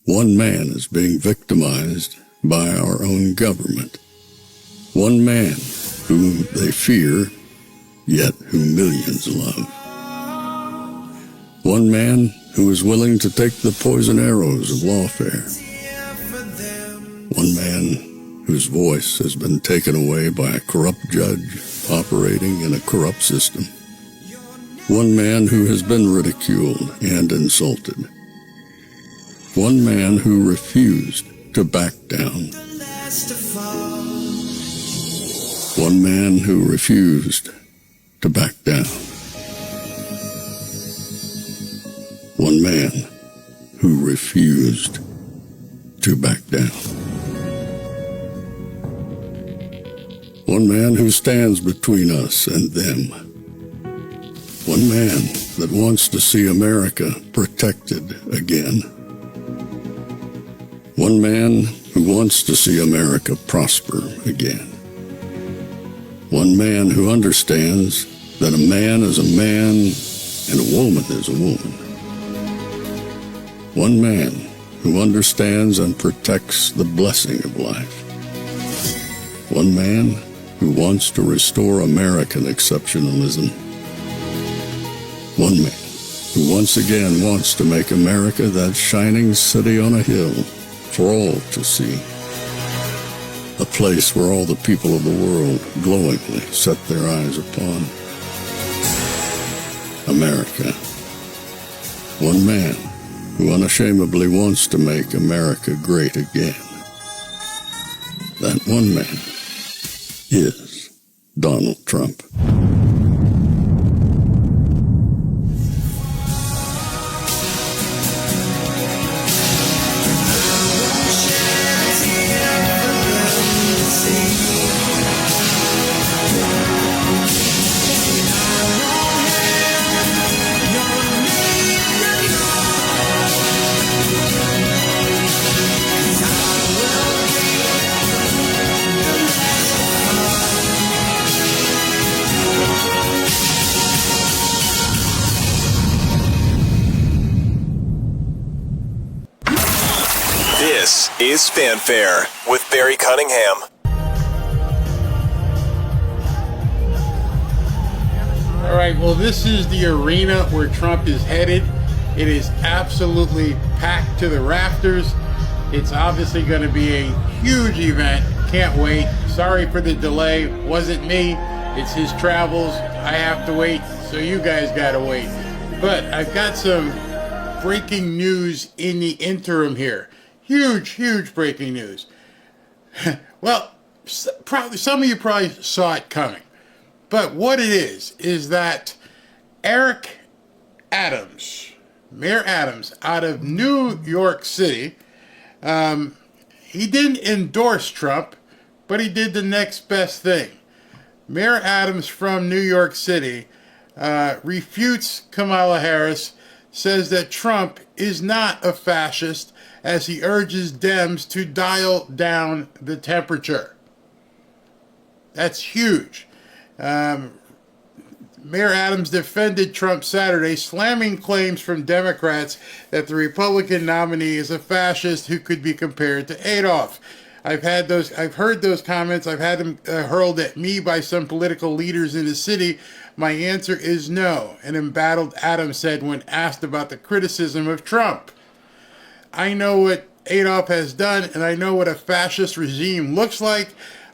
One man is being victimized by our own government. One man whom they fear, yet whom millions love. One man who is willing to take the poison arrows of lawfare. One man whose voice has been taken away by a corrupt judge operating in a corrupt system. One man who has been ridiculed and insulted. One man who refused to back down. One man who refused to back down. One man who refused to back down. One man who stands between us and them. One man that wants to see America protected again. One man who wants to see America prosper again. One man who understands that a man is a man and a woman is a woman. One man who understands and protects the blessing of life. One man who wants to restore American exceptionalism. One man who once again wants to make America that shining city on a hill for all to see. A place where all the people of the world glowingly set their eyes upon. America. One man who unashamedly wants to make America great again. That one man is Donald Trump. This is Fanfare with Barry Cunningham. All right, well, this is the arena where Trump is headed. It is absolutely packed to the rafters. It's obviously going to be a huge event. Can't wait. Sorry for the delay. Wasn't me. It's his travels. I have to wait, so you guys got to wait. But I've got some breaking news in the interim here. Huge breaking news. Well, probably some of you probably saw it coming. But what it is that Eric Adams, Mayor Adams, out of New York City, he didn't endorse Trump, but he did the next best thing. Mayor Adams from New York City refutes Kamala Harris, says that Trump is not a fascist, as he urges Dems to dial down the temperature. That's huge. Mayor Adams defended Trump Saturday, slamming claims from Democrats that the Republican nominee is a fascist who could be compared to Adolf. I've heard those comments. I've had them hurled at me by some political leaders in the city. My answer is no, an embattled Adams said when asked about the criticism of Trump. I know what Adolf has done, and I know what a fascist regime looks like.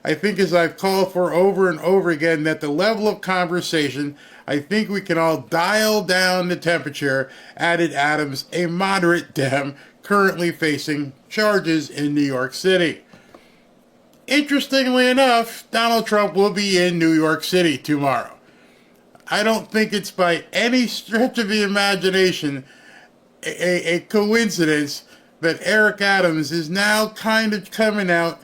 I think, as I've called for over and over again, that the level of conversation, I think we can all dial down the temperature, added Adams, a moderate Dem currently facing charges in New York City. Interestingly enough, Donald Trump will be in New York City tomorrow. I don't think it's by any stretch of the imagination a coincidence that Eric Adams is now kind of coming out,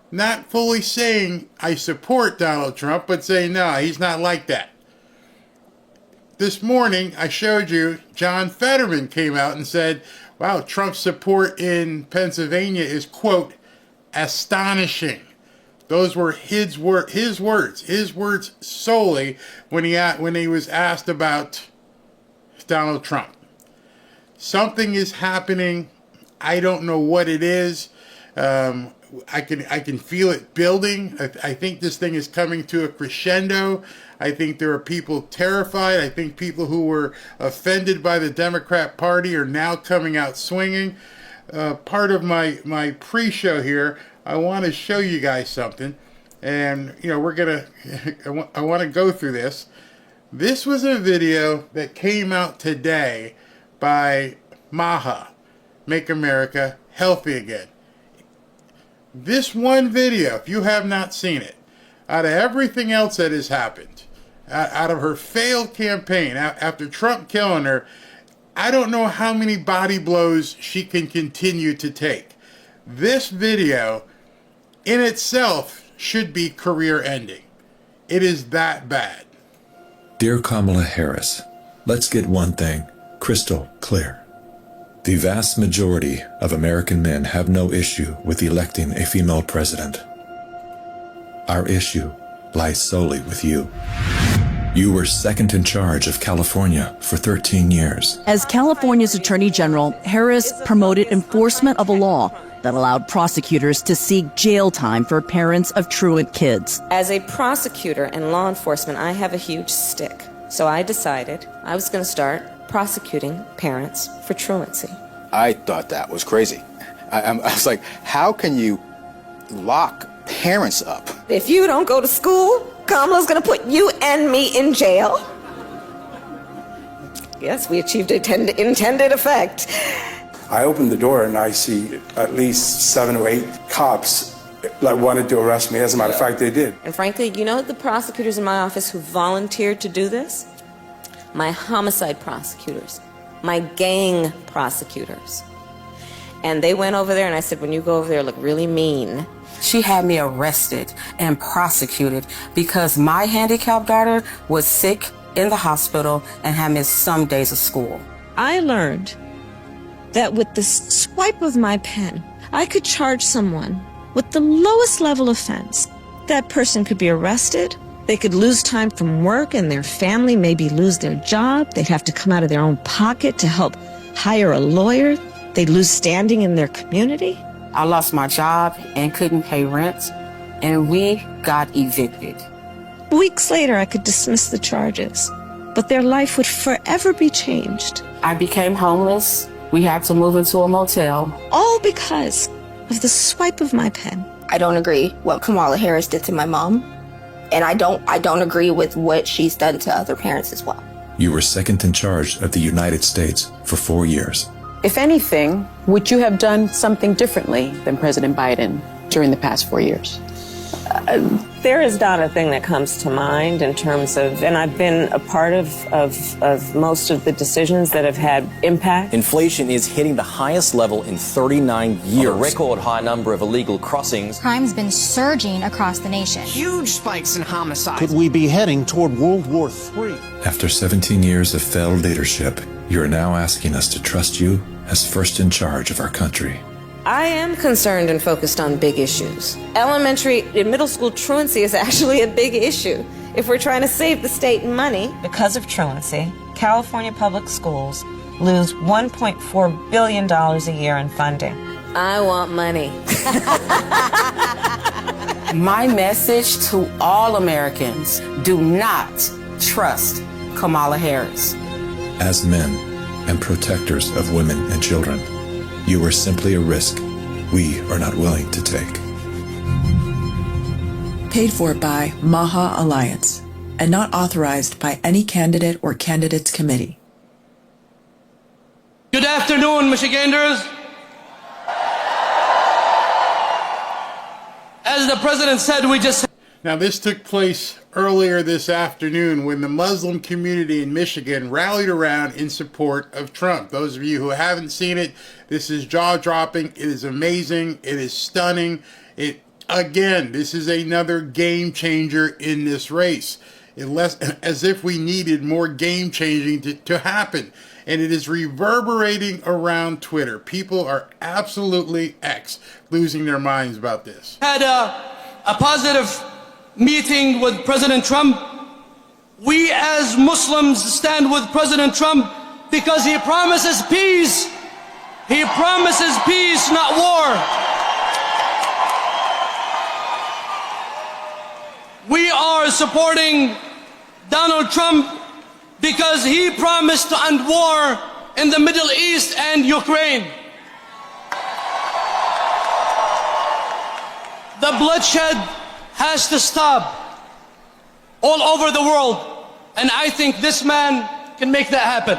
not fully saying, I support Donald Trump, but saying, no, he's not like that. This morning, I showed you, John Fetterman came out and said, wow, Trump's support in Pennsylvania is, quote, astonishing. Those were his words solely when he was asked about Donald Trump. Something is happening I don't know what it is. I can feel it building. I think this thing is coming to a crescendo. I think there are people terrified. I think people who were offended by the Democrat Party are now coming out swinging. Part of my pre-show here, I want to show you guys something. And, you know, I want to go through this. This was a video that came out today by MAHA, Make America Healthy Again. This one video, if you have not seen it, out of everything else that has happened, out of her failed campaign, after Trump killing her, I don't know how many body blows she can continue to take. This video in itself should be career ending. It is that bad. Dear Kamala Harris, let's get one thing crystal clear. The vast majority of American men have no issue with electing a female president. Our issue lies solely with you. You were second in charge of California for 13 years. As California's Attorney General, Harris promoted enforcement of a law that allowed prosecutors to seek jail time for parents of truant kids. As a prosecutor and law enforcement, I have a huge stick. So I decided I was going to start prosecuting parents for truancy. I thought that was crazy. I was like, how can you lock parents up? If you don't go to school, Kamala's going to put you and me in jail. Yes, we achieved intended effect. I opened the door and I see at least 7 or 8 cops wanted to arrest me. As a matter of fact, they did. And frankly, you know the prosecutors in my office who volunteered to do this? My homicide prosecutors, my gang prosecutors. And they went over there and I said, when you go over there, look really mean. She had me arrested and prosecuted because my handicapped daughter was sick in the hospital and had missed some days of school. I learned that with the swipe of my pen, I could charge someone with the lowest level offense. That person could be arrested, they could lose time from work, and their family maybe lose their job. They'd have to come out of their own pocket to help hire a lawyer. They'd lose standing in their community. I lost my job and couldn't pay rent, and we got evicted. Weeks later, I could dismiss the charges, but their life would forever be changed. I became homeless. We had to move into a motel. All because of the swipe of my pen. I don't agree what Kamala Harris did to my mom, and I don't agree with what she's done to other parents as well. You were second in charge of the United States for 4 years. If anything, would you have done something differently than President Biden during the past 4 years? There is not a thing that comes to mind in terms of, and I've been a part of most of the decisions that have had impact. Inflation is hitting the highest level in 39 years. A record high number of illegal crossings. Crime's been surging across the nation. Huge spikes in homicides. Could we be heading toward World War III? After 17 years of failed leadership, you are now asking us to trust you as first in charge of our country. I am concerned and focused on big issues. Elementary and middle school truancy is actually a big issue. If we're trying to save the state money. Because of truancy, California public schools lose $1.4 billion a year in funding. I want money. My message to all Americans, do not trust Kamala Harris. As men and protectors of women and children, you are simply a risk we are not willing to take. Paid for by MAHA Alliance and not authorized by any candidate or candidates committee. Good afternoon, Michiganders. As the president said, we just... Now, this took place earlier this afternoon when the Muslim community in Michigan rallied around in support of Trump. Those of you who haven't seen it, this is jaw-dropping. It is amazing. It is stunning. Again, this is another game changer in this race. As if we needed more game changing to happen. And it is reverberating around Twitter. People are absolutely losing their minds about this. Had a positive meeting with President Trump. We as Muslims stand with President Trump because he promises peace He promises peace, not war. We are supporting Donald Trump because he promised to end war in the Middle East and Ukraine. The bloodshed has to stop all over the world, and I think this man can make that happen.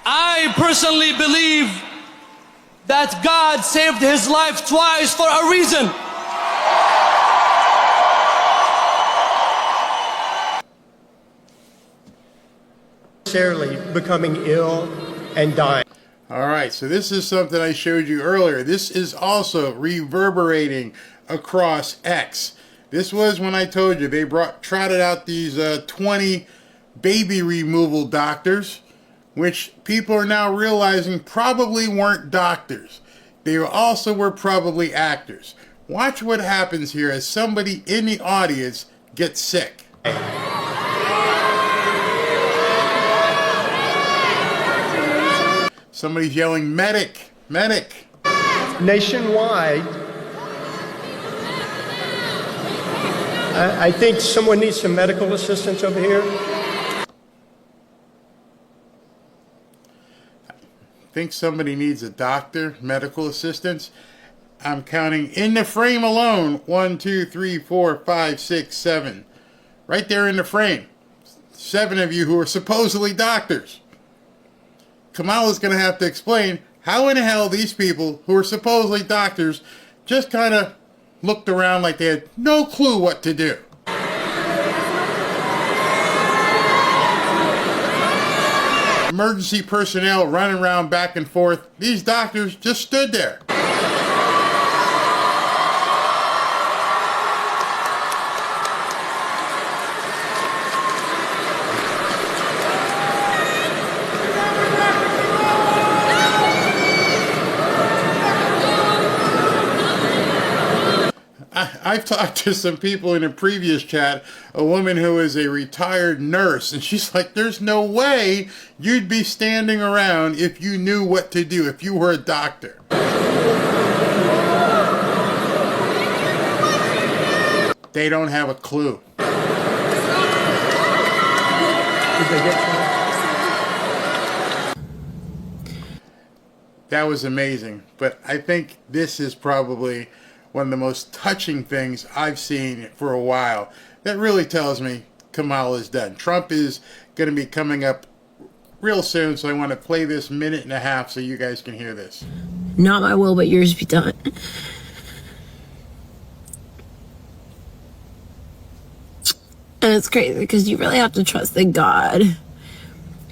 I personally believe that God saved his life twice for a reason. Necessarily becoming ill and dying. All right, so this is something I showed you earlier. This is also reverberating across X. This was when I told you they trotted out these 20 baby removal doctors, which people are now realizing probably weren't doctors. They also were probably actors. Watch what happens here as somebody in the audience gets sick. Somebody's yelling, medic, medic. Nationwide, I think someone needs some medical assistance over here. Think somebody needs a doctor, medical assistance. I'm counting in the frame alone. 1, 2, 3, 4, 5, 6, 7. Right there in the frame. 7 of you who are supposedly doctors. Kamala's going to have to explain how in the hell these people who are supposedly doctors just kind of looked around like they had no clue what to do. Emergency personnel running around back and forth. These doctors just stood there. I've talked to some people in a previous chat, a woman who is a retired nurse, and she's like, there's no way you'd be standing around if you knew what to do, if you were a doctor. They don't have a clue. That was amazing, but I think this is probably one of the most touching things I've seen for a while. That really tells me Kamala's done. Trump is going to be coming up real soon, so I want to play this 1.5 minutes so you guys can hear this. Not my will, but yours be done. And it's crazy because you really have to trust that God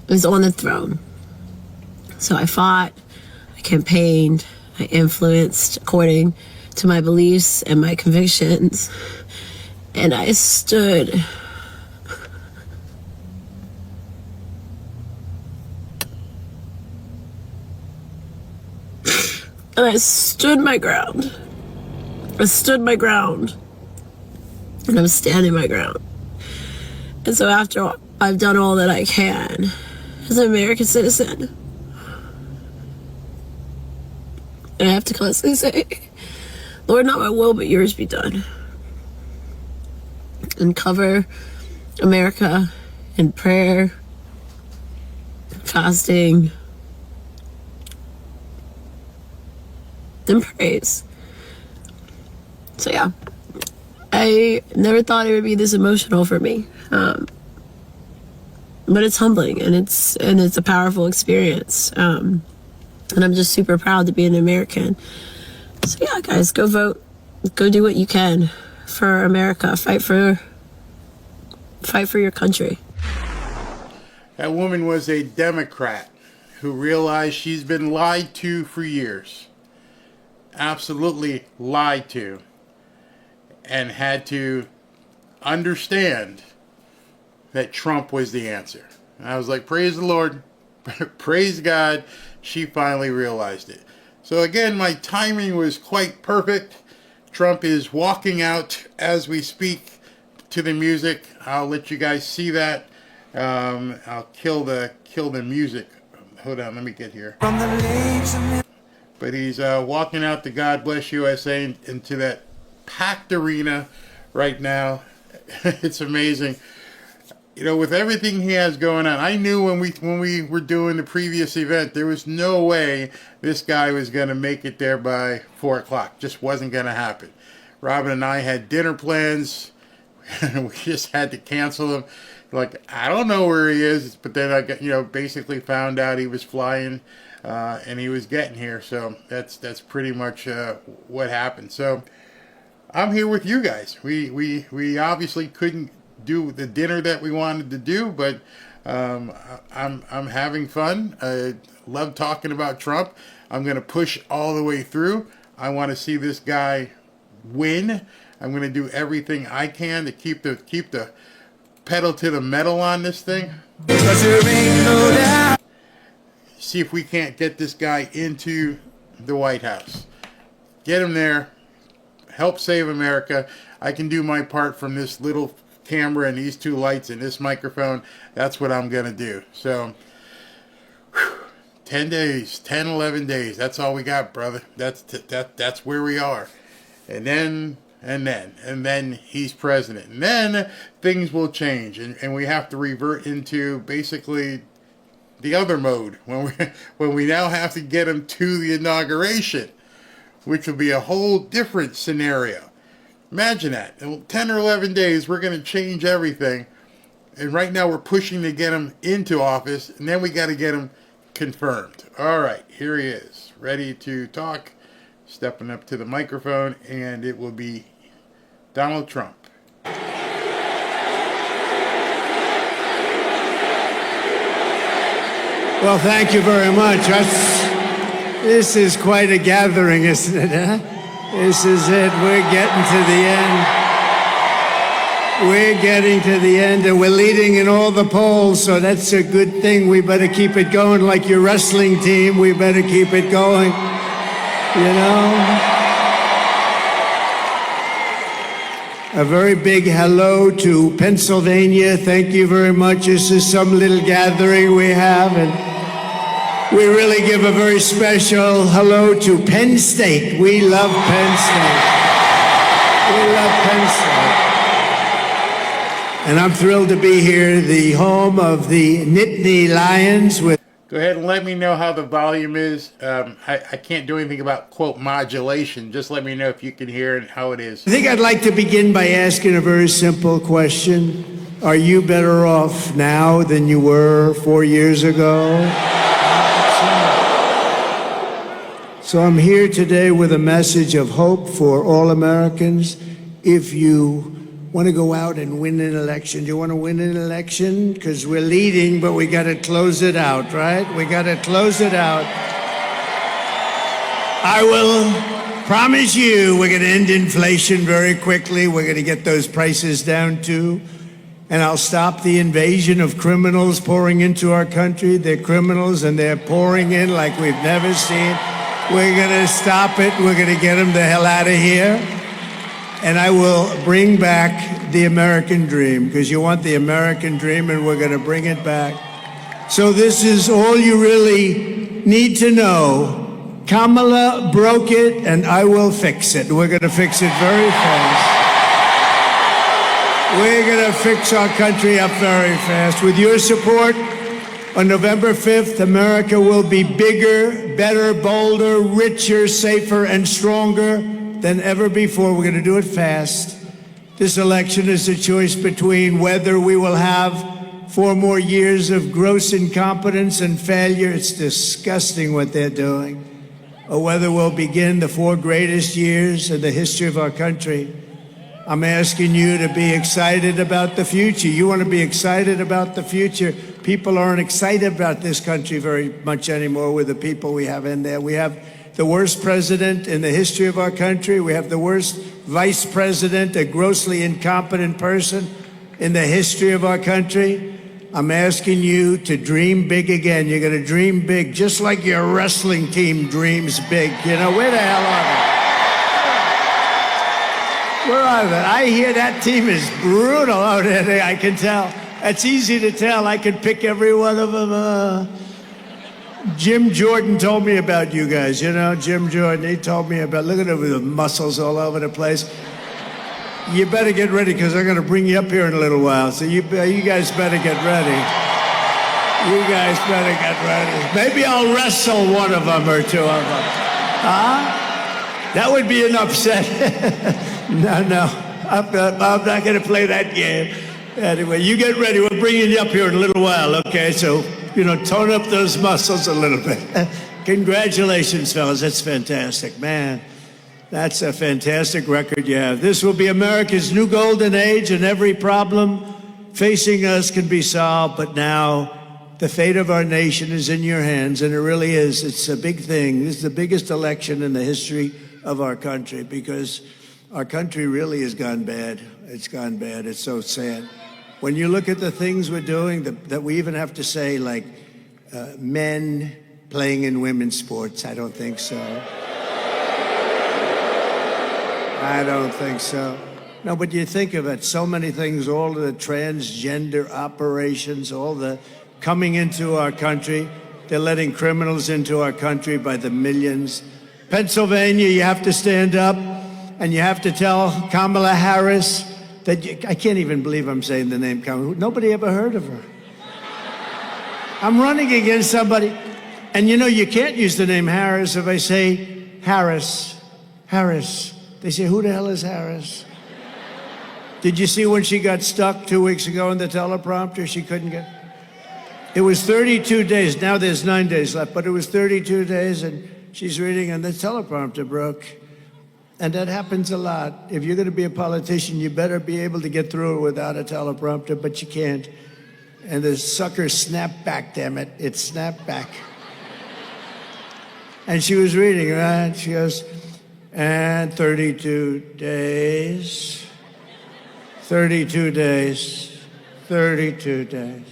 is on the throne. So I fought, I campaigned, I influenced according to my beliefs and my convictions, and I stood. And I stood my ground. I stood my ground. And I'm standing my ground. And so after I've done all that I can as an American citizen, I have to constantly say, Lord, not my will, but yours be done. And cover America in prayer, fasting, and praise. So yeah, I never thought it would be this emotional for me. But it's humbling and it's a powerful experience. And I'm just super proud to be an American. So yeah, guys, go vote. Go do what you can for America. Fight for your country. That woman was a Democrat who realized she's been lied to for years. Absolutely lied to. And had to understand that Trump was the answer. And I was like, praise the Lord. Praise God. She finally realized it. So again, my timing was quite perfect. Trump is walking out as we speak to the music. I'll let you guys see that. I'll kill the music. Hold on, let me get here. But he's walking out the God Bless USA into that packed arena right now. It's amazing. You know, with everything he has going on, I knew when we were doing the previous event, there was no way this guy was going to make it there by 4 o'clock. Just wasn't going to happen. Robin and I had dinner plans. We just had to cancel them. Like, I don't know where he is, but then I got, basically found out he was flying and he was getting here. So that's pretty much what happened. So I'm here with you guys. We obviously couldn't do the dinner that we wanted to do, but I'm having fun. I love talking about Trump. I'm going to push all the way through. I want to see this guy win. I'm going to do everything I can to keep the pedal to the metal on this thing. See if we can't get this guy into the White House. Get him there. Help save America. I can do my part from this little camera and these 2 lights and this microphone. That's what I'm going to do. So, 10 days, 10, 11 days. That's all we got, brother. That's where we are. And then he's president. And then things will change. And we have to revert into basically the other mode when we now have to get him to the inauguration, which will be a whole different scenario. Imagine that. In 10 or 11 days, we're going to change everything. And right now we're pushing to get him into office, and then we got to get him confirmed. All right, here he is, ready to talk, stepping up to the microphone, and it will be Donald Trump. Well, thank you very much. This is quite a gathering, isn't it, huh? This is it. We're getting to the end. We're getting to the end, and we're leading in all the polls, so that's a good thing. We better keep it going like your wrestling team. We better keep it going, you know? A very big hello to Pennsylvania. Thank you very much. This is some little gathering we have, and we really give a very special hello to Penn State. We love Penn State. We love Penn State. And I'm thrilled to be here, the home of the Nittany Lions. Go ahead and let me know how the volume is. I can't do anything about, quote, modulation. Just let me know if you can hear and how it is. I think I'd like to begin by asking a very simple question. Are you better off now than you were 4 years ago? So I'm here today with a message of hope for all Americans. If you want to go out and win an election, do you want to win an election? Because we're leading, but we got to close it out, right? We got to close it out. I will promise you we're going to end inflation very quickly. We're going to get those prices down too. And I'll stop the invasion of criminals pouring into our country. They're criminals and they're pouring in like we've never seen. We're going to stop it. We're going to get them the hell out of here. And I will bring back the American dream, because you want the American dream, and we're going to bring it back. So this is all you really need to know. Kamala broke it, and I will fix it. We're going to fix it very fast. We're going to fix our country up very fast. With your support, on November 5th, America will be bigger, better, bolder, richer, safer, and stronger than ever before. We're going to do it fast. This election is a choice between whether we will have 4 more years of gross incompetence and failure. It's disgusting what they're doing. Or whether we'll begin the 4 greatest years in the history of our country. I'm asking you to be excited about the future. You want to be excited about the future. People aren't excited about this country very much anymore with the people we have in there. We have the worst president in the history of our country. We have the worst vice president, a grossly incompetent person in the history of our country. I'm asking you to dream big again. You're going to dream big, just like your wrestling team dreams big. You know, where the hell are they? Where are they? I hear that team is brutal out there. I can tell. That's easy to tell. I could pick every one of them. Jim Jordan told me about you guys. You know, Jim Jordan, he told me about, look at him with the muscles all over the place. You better get ready because I'm going to bring you up here in a little while. So you guys better get ready. You guys better get ready. Maybe I'll wrestle one of them or two of them. Huh? That would be an upset. No. I'm not going to play that game. Anyway, you get ready. We're bringing you up here in a little while, okay? So, tone up those muscles a little bit. Congratulations, fellas. That's fantastic. Man, that's a fantastic record you have. This will be America's new golden age, and every problem facing us can be solved. But now, the fate of our nation is in your hands, and it really is. It's a big thing. This is the biggest election in the history of our country because our country really has gone bad. It's gone bad. It's so sad. When you look at the things we're doing, that we even have to say, like men playing in women's sports, I don't think so. I don't think so. No, but you think of it, so many things, all the transgender operations, all the coming into our country. They're letting criminals into our country by the millions. Pennsylvania, you have to stand up and you have to tell Kamala Harris that I can't even believe I'm saying the name Kamala. Nobody ever heard of her. I'm running against somebody. And you can't use the name Harris if I say Harris. They say, who the hell is Harris? Did you see when she got stuck 2 weeks ago in the teleprompter? She couldn't get... It was 32 days. Now there's 9 days left, but it was 32 days, and she's reading, and the teleprompter broke. And that happens a lot. If you're going to be a politician, you better be able to get through it without a teleprompter, but you can't. And the sucker snapped back, damn it. It snapped back. And she was reading, right? She goes, and 32 days, 32 days, 32 days.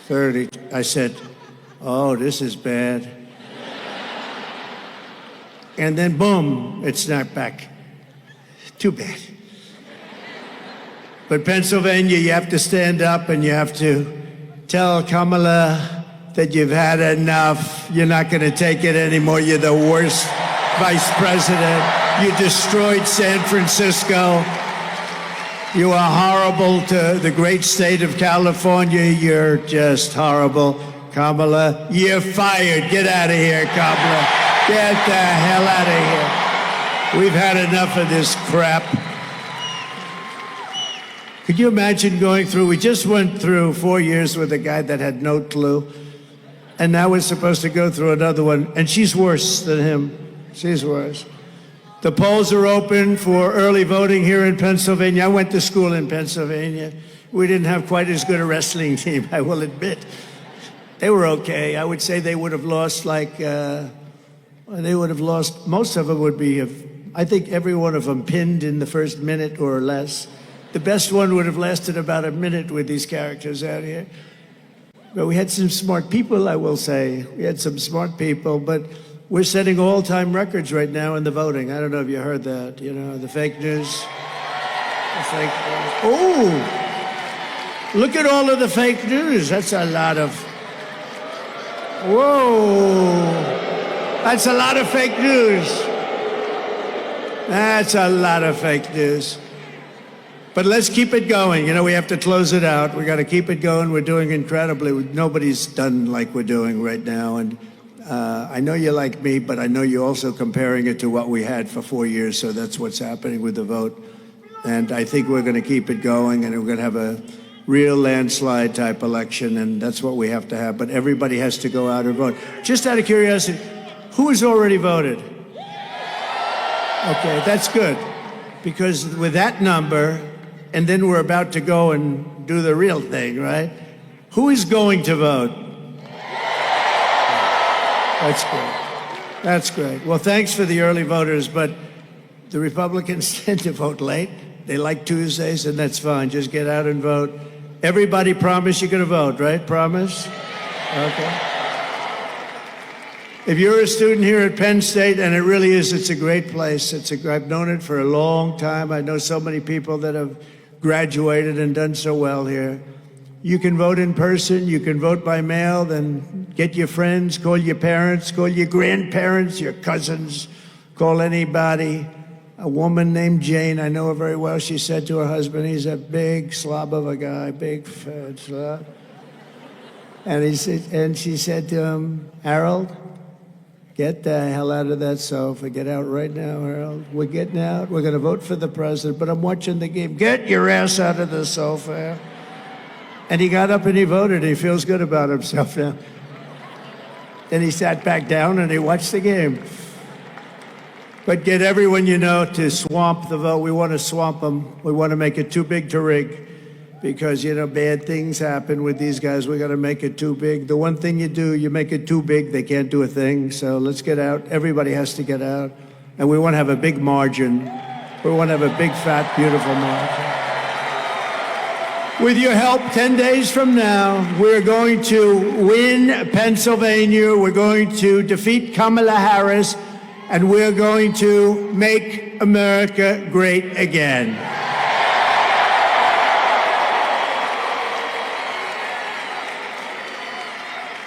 30. I said, oh, this is bad. And then, boom, it snapped back. Too bad. But Pennsylvania, you have to stand up and you have to tell Kamala that you've had enough. You're not going to take it anymore. You're the worst vice president. You destroyed San Francisco. You are horrible to the great state of California. You're just horrible. Kamala, you're fired. Get out of here, Kamala. Get the hell out of here. We've had enough of this crap. Could you imagine going through, we just went through 4 years with a guy that had no clue, and now we're supposed to go through another one, and she's worse than him. She's worse. The polls are open for early voting here in Pennsylvania. I went to school in Pennsylvania. We didn't have quite as good a wrestling team, I will admit. They were okay. I would say they would have lost most of them would be, I think every one of them pinned in the first minute or less. The best one would have lasted about a minute with these characters out here. But we had some smart people, I will say. We had some smart people, but we're setting all-time records right now in the voting. I don't know if you heard that, the fake news. The fake news. Oh, look at all of the fake news. That's a lot of, whoa. That's a lot of fake news. That's a lot of fake news. But let's keep it going. We have to close it out. We got to keep it going. We're doing incredibly. Nobody's done like we're doing right now. And I know you like me, but I know you're also comparing it to what we had for 4 years. So that's what's happening with the vote. And I think we're going to keep it going, and we're going to have a real landslide type election. And that's what we have to have. But everybody has to go out and vote. Just out of curiosity, who has already voted? Okay, that's good. Because with that number, and then we're about to go and do the real thing, right? Who is going to vote? That's great. That's great. Well, thanks for the early voters, but the Republicans tend to vote late. They like Tuesdays, and that's fine. Just get out and vote. Everybody promise you're going to vote, right? Promise? Okay. If you're a student here at Penn State, and it really is, it's a great place. I've known it for a long time. I know so many people that have graduated and done so well here. You can vote in person, you can vote by mail, then get your friends, call your parents, call your grandparents, your cousins, call anybody. A woman named Jane, I know her very well, she said to her husband, he's a big slob of a guy, big fat slob. And she said to him, Harold, get the hell out of that sofa. Get out right now, Harold. We're getting out. We're going to vote for the president, but I'm watching the game. Get your ass out of the sofa. And he got up and he voted. He feels good about himself now. Then he sat back down and he watched the game. But get everyone you know to swamp the vote. We want to swamp them. We want to make it too big to rig. Because, you know, bad things happen with these guys. We got to make it too big. The one thing you do, you make it too big, they can't do a thing. So let's get out. Everybody has to get out. And we want to have a big margin. We want to have a big, fat, beautiful margin. With your help, 10 days from now, we're going to win Pennsylvania. We're going to defeat Kamala Harris. And we're going to make America great again.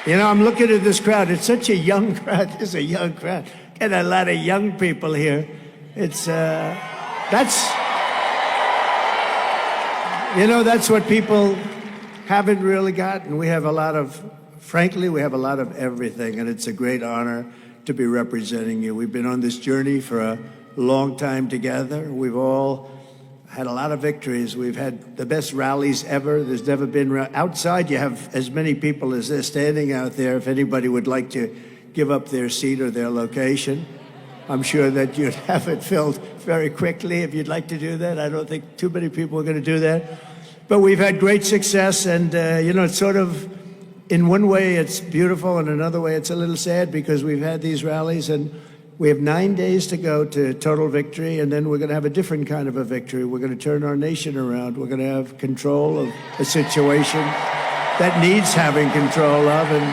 You know, I'm looking at this crowd. It's such a young crowd. It's a young crowd. Get a lot of young people here. It's, that's what people haven't really gotten. We have a lot of, frankly, we have a lot of everything, and it's a great honor to be representing you. We've been on this journey for a long time together. We've all had a lot of victories. We've had the best rallies ever. There's never been, outside you have as many people as they're standing out there. If anybody would like to give up their seat or their location, I'm sure that you'd have it filled very quickly if you'd like to do that. I don't think too many people are going to do that. But we've had great success, and it's sort of, in one way it's beautiful, and another way it's a little sad because we've had these rallies and we have 9 days to go to total victory, and then we're going to have a different kind of a victory. We're going to turn our nation around. We're going to have control of a situation that needs having control of, and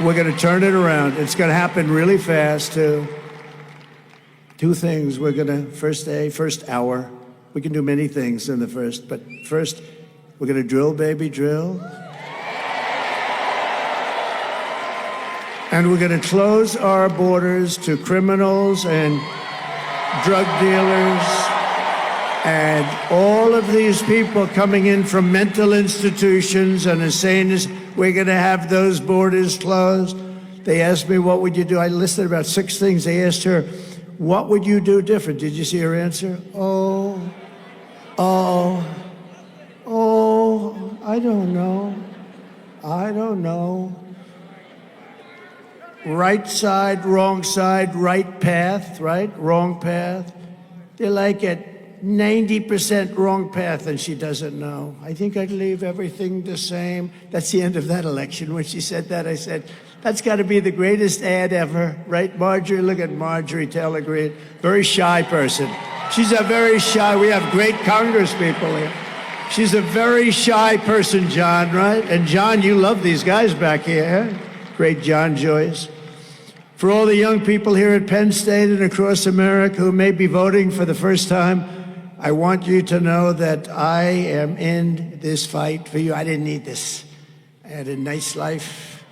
we're going to turn it around. It's going to happen really fast, too. Two things. We're going to, first hour, we can do many things in the first, but first, we're going to drill, baby, drill. And we're going to close our borders to criminals and drug dealers and all of these people coming in from mental institutions and insane. We're going to have those borders closed. They asked me, what would you do? I listed about 6 things. They asked her, what would you do different? Did you see her answer? I don't know. Right side, right path, right? Wrong path. They're like at 90% wrong path, and she doesn't know. I think I'd leave everything the same. That's the end of that election. When she said that, I said, that's got to be the greatest ad ever, right, Marjorie? Look at Marjorie Taylor Greene. Very shy person. She's a very shy, we have great Congress people here. She's a very shy person, John, right? And John, you love these guys back here, huh? Great John Joyce. For all the young people here at Penn State and across America who may be voting for the first time, I want you to know that I am in this fight for you. I didn't need this. I had a nice life.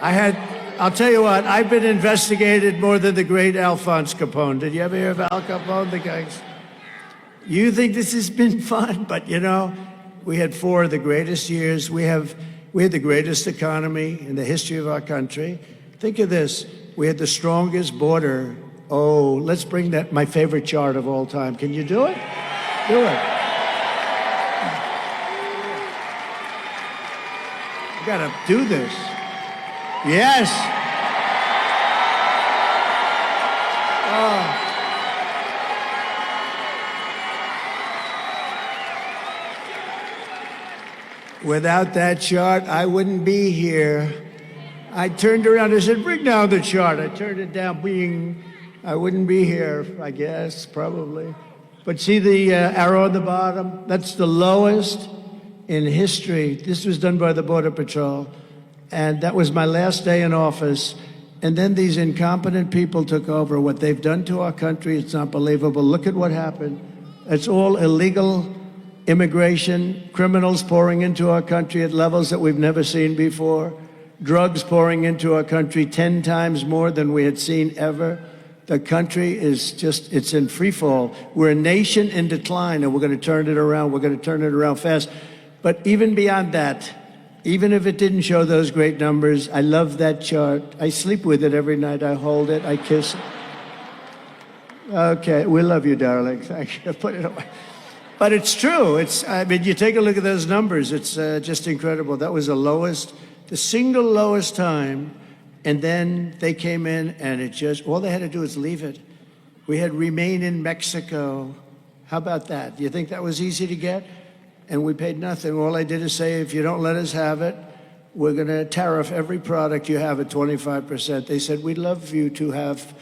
I'll tell you what, I've been investigated more than the great Alphonse Capone. Did you ever hear of Al Capone, the guys? You think this has been fun, but we had 4 of the greatest years. We had the greatest economy in the history of our country. Think of this. We had the strongest border. Oh, let's bring that, my favorite chart of all time. Can you do it? Do it. You gotta do this. Yes. Without that chart, I wouldn't be here. I turned around and said, bring down the chart. I turned it down, I wouldn't be here, I guess, probably. But see the arrow on the bottom? That's the lowest in history. This was done by the Border Patrol. And that was my last day in office. And then these incompetent people took over. What they've done to our country, it's unbelievable. Look at what happened. It's all illegal immigration, criminals pouring into our country at levels that we've never seen before, drugs pouring into our country 10 times more than we had seen ever. The country is just, it's in free fall. We're a nation in decline, and we're going to turn it around. We're going to turn it around fast. But even beyond that, even if it didn't show those great numbers, I love that chart. I sleep with it every night. I hold it. I kiss it. Okay, we love you, darling. Thank you. Put it away. But it's true. I mean, you take a look at those numbers. It's just incredible. That was the single lowest time. And then they came in, and it just, all they had to do was leave it. We had remain in Mexico. How about that? Do you think that was easy to get? And we paid nothing. All I did is say, if you don't let us have it, we're going to tariff every product you have at 25%. They said, we'd love you to have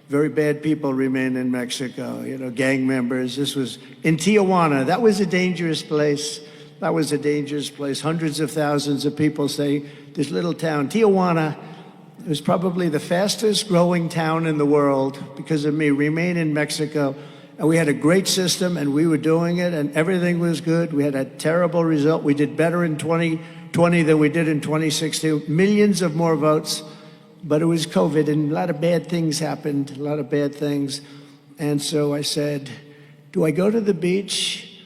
very bad people remain in Mexico, gang members. This was in Tijuana. That was a dangerous place. That was a dangerous place. Hundreds of thousands of people say, this little town, Tijuana, it was probably the fastest growing town in the world because of me. Remain in Mexico. And we had a great system, and we were doing it, and everything was good. We had a terrible result. We did better in 2020 than we did in 2016. Millions of more votes. But it was COVID, and a lot of bad things happened, a lot of bad things. And so I said, do I go to the beach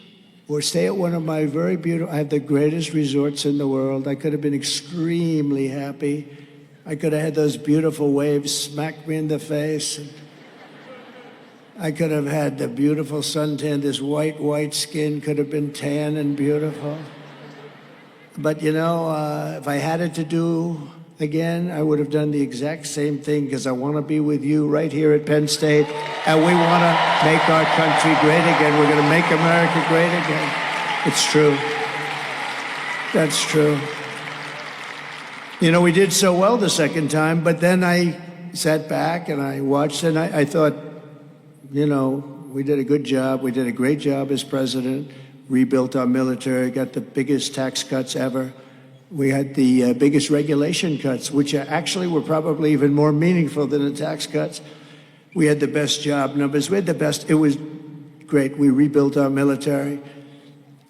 or stay at one of my very beautiful, I have the greatest resorts in the world. I could have been extremely happy. I could have had those beautiful waves smack me in the face. I could have had the beautiful suntan. This white skin could have been tan and beautiful. But if I had it to do again, I would have done the exact same thing because I want to be with you right here at Penn State, and we want to make our country great again. We're going to make America great again. It's true. That's true. We did so well the second time, but then I sat back and I watched, and I thought, we did a good job. We did a great job as president, rebuilt our military, got the biggest tax cuts ever. We had the biggest regulation cuts, which actually were probably even more meaningful than the tax cuts. We had the best job numbers. We had the best. It was great. We rebuilt our military.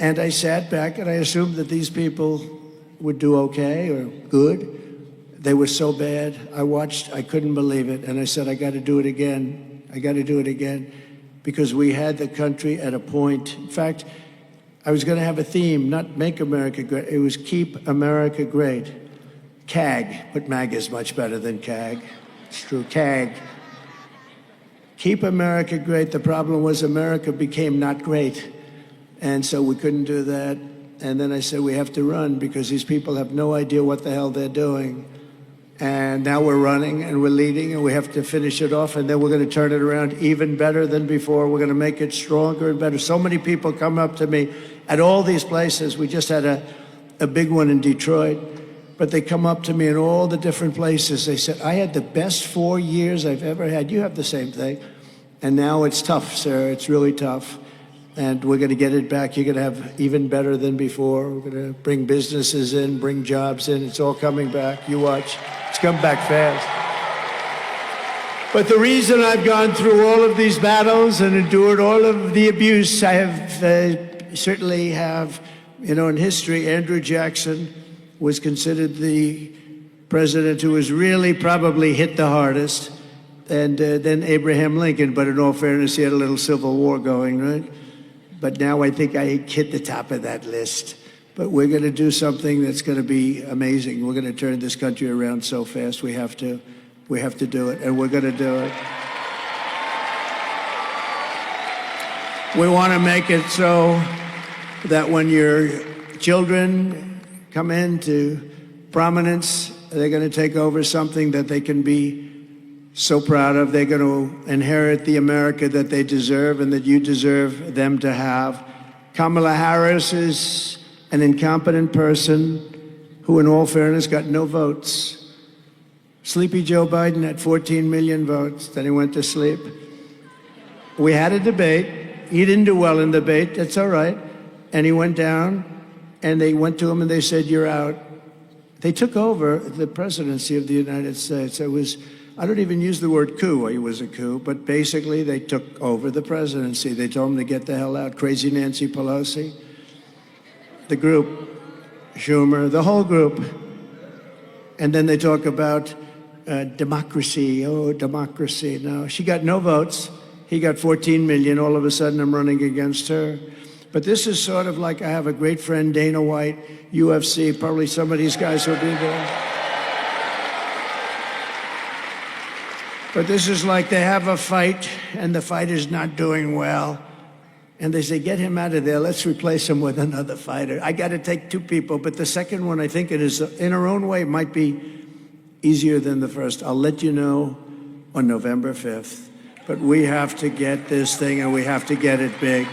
And I sat back and I assumed that these people would do okay or good. They were so bad. I watched. I couldn't believe it. And I said, I got to do it again. I got to do it again. Because we had the country at a point. In fact, I was going to have a theme, not Make America Great. It was Keep America Great. CAG, but MAG is much better than CAG. It's true, CAG. Keep America Great. The problem was America became not great. And so we couldn't do that. And then I said, we have to run because these people have no idea what the hell they're doing. And now we're running and we're leading and we have to finish it off, and then we're going to turn it around even better than before. We're going to make it stronger and better. So many people come up to me at all these places. We just had a big one in Detroit, but they come up to me in all the different places. They said, I had the best 4 years I've ever had. You have the same thing. And now it's tough, sir. It's really tough. And we're going to get it back. You're going to have even better than before. We're going to bring businesses in, bring jobs in. It's all coming back. You watch. It's come back fast. But the reason I've gone through all of these battles and endured all of the abuse, I have certainly have, in history, Andrew Jackson was considered the president who was really probably hit the hardest. And then Abraham Lincoln, but in all fairness, he had a little civil war going, right? But now I think I hit the top of that list. But we're going to do something that's going to be amazing. We're going to turn this country around so fast. We have to do it, and we're going to do it. We want to make it so that when your children come into prominence, they're going to take over something that they can be so proud of. They're going to inherit the America that they deserve and that you deserve them to have. Kamala Harris is an incompetent person who, in all fairness, got no votes. Sleepy Joe Biden had 14 million votes. Then he went to sleep. We had a debate. He didn't do well in the debate. That's all right. And he went down, and they went to him and they said, you're out. They took over the presidency of the United States. I don't even use the word coup. It was a coup, but basically they took over the presidency. They told him to get the hell out. Crazy Nancy Pelosi, the group, Schumer, the whole group. And then they talk about democracy. Oh, democracy. No, she got no votes. He got 14 million. All of a sudden, I'm running against her. But this is sort of like I have a great friend, Dana White, UFC. Probably some of these guys will be there. But this is like they have a fight, and the fight is not doing well. And they say, get him out of there. Let's replace him with another fighter. I got to take two people. But the second one, I think it is, in her own way, might be easier than the first. I'll let you know on November 5th. But we have to get this thing, and we have to get it big.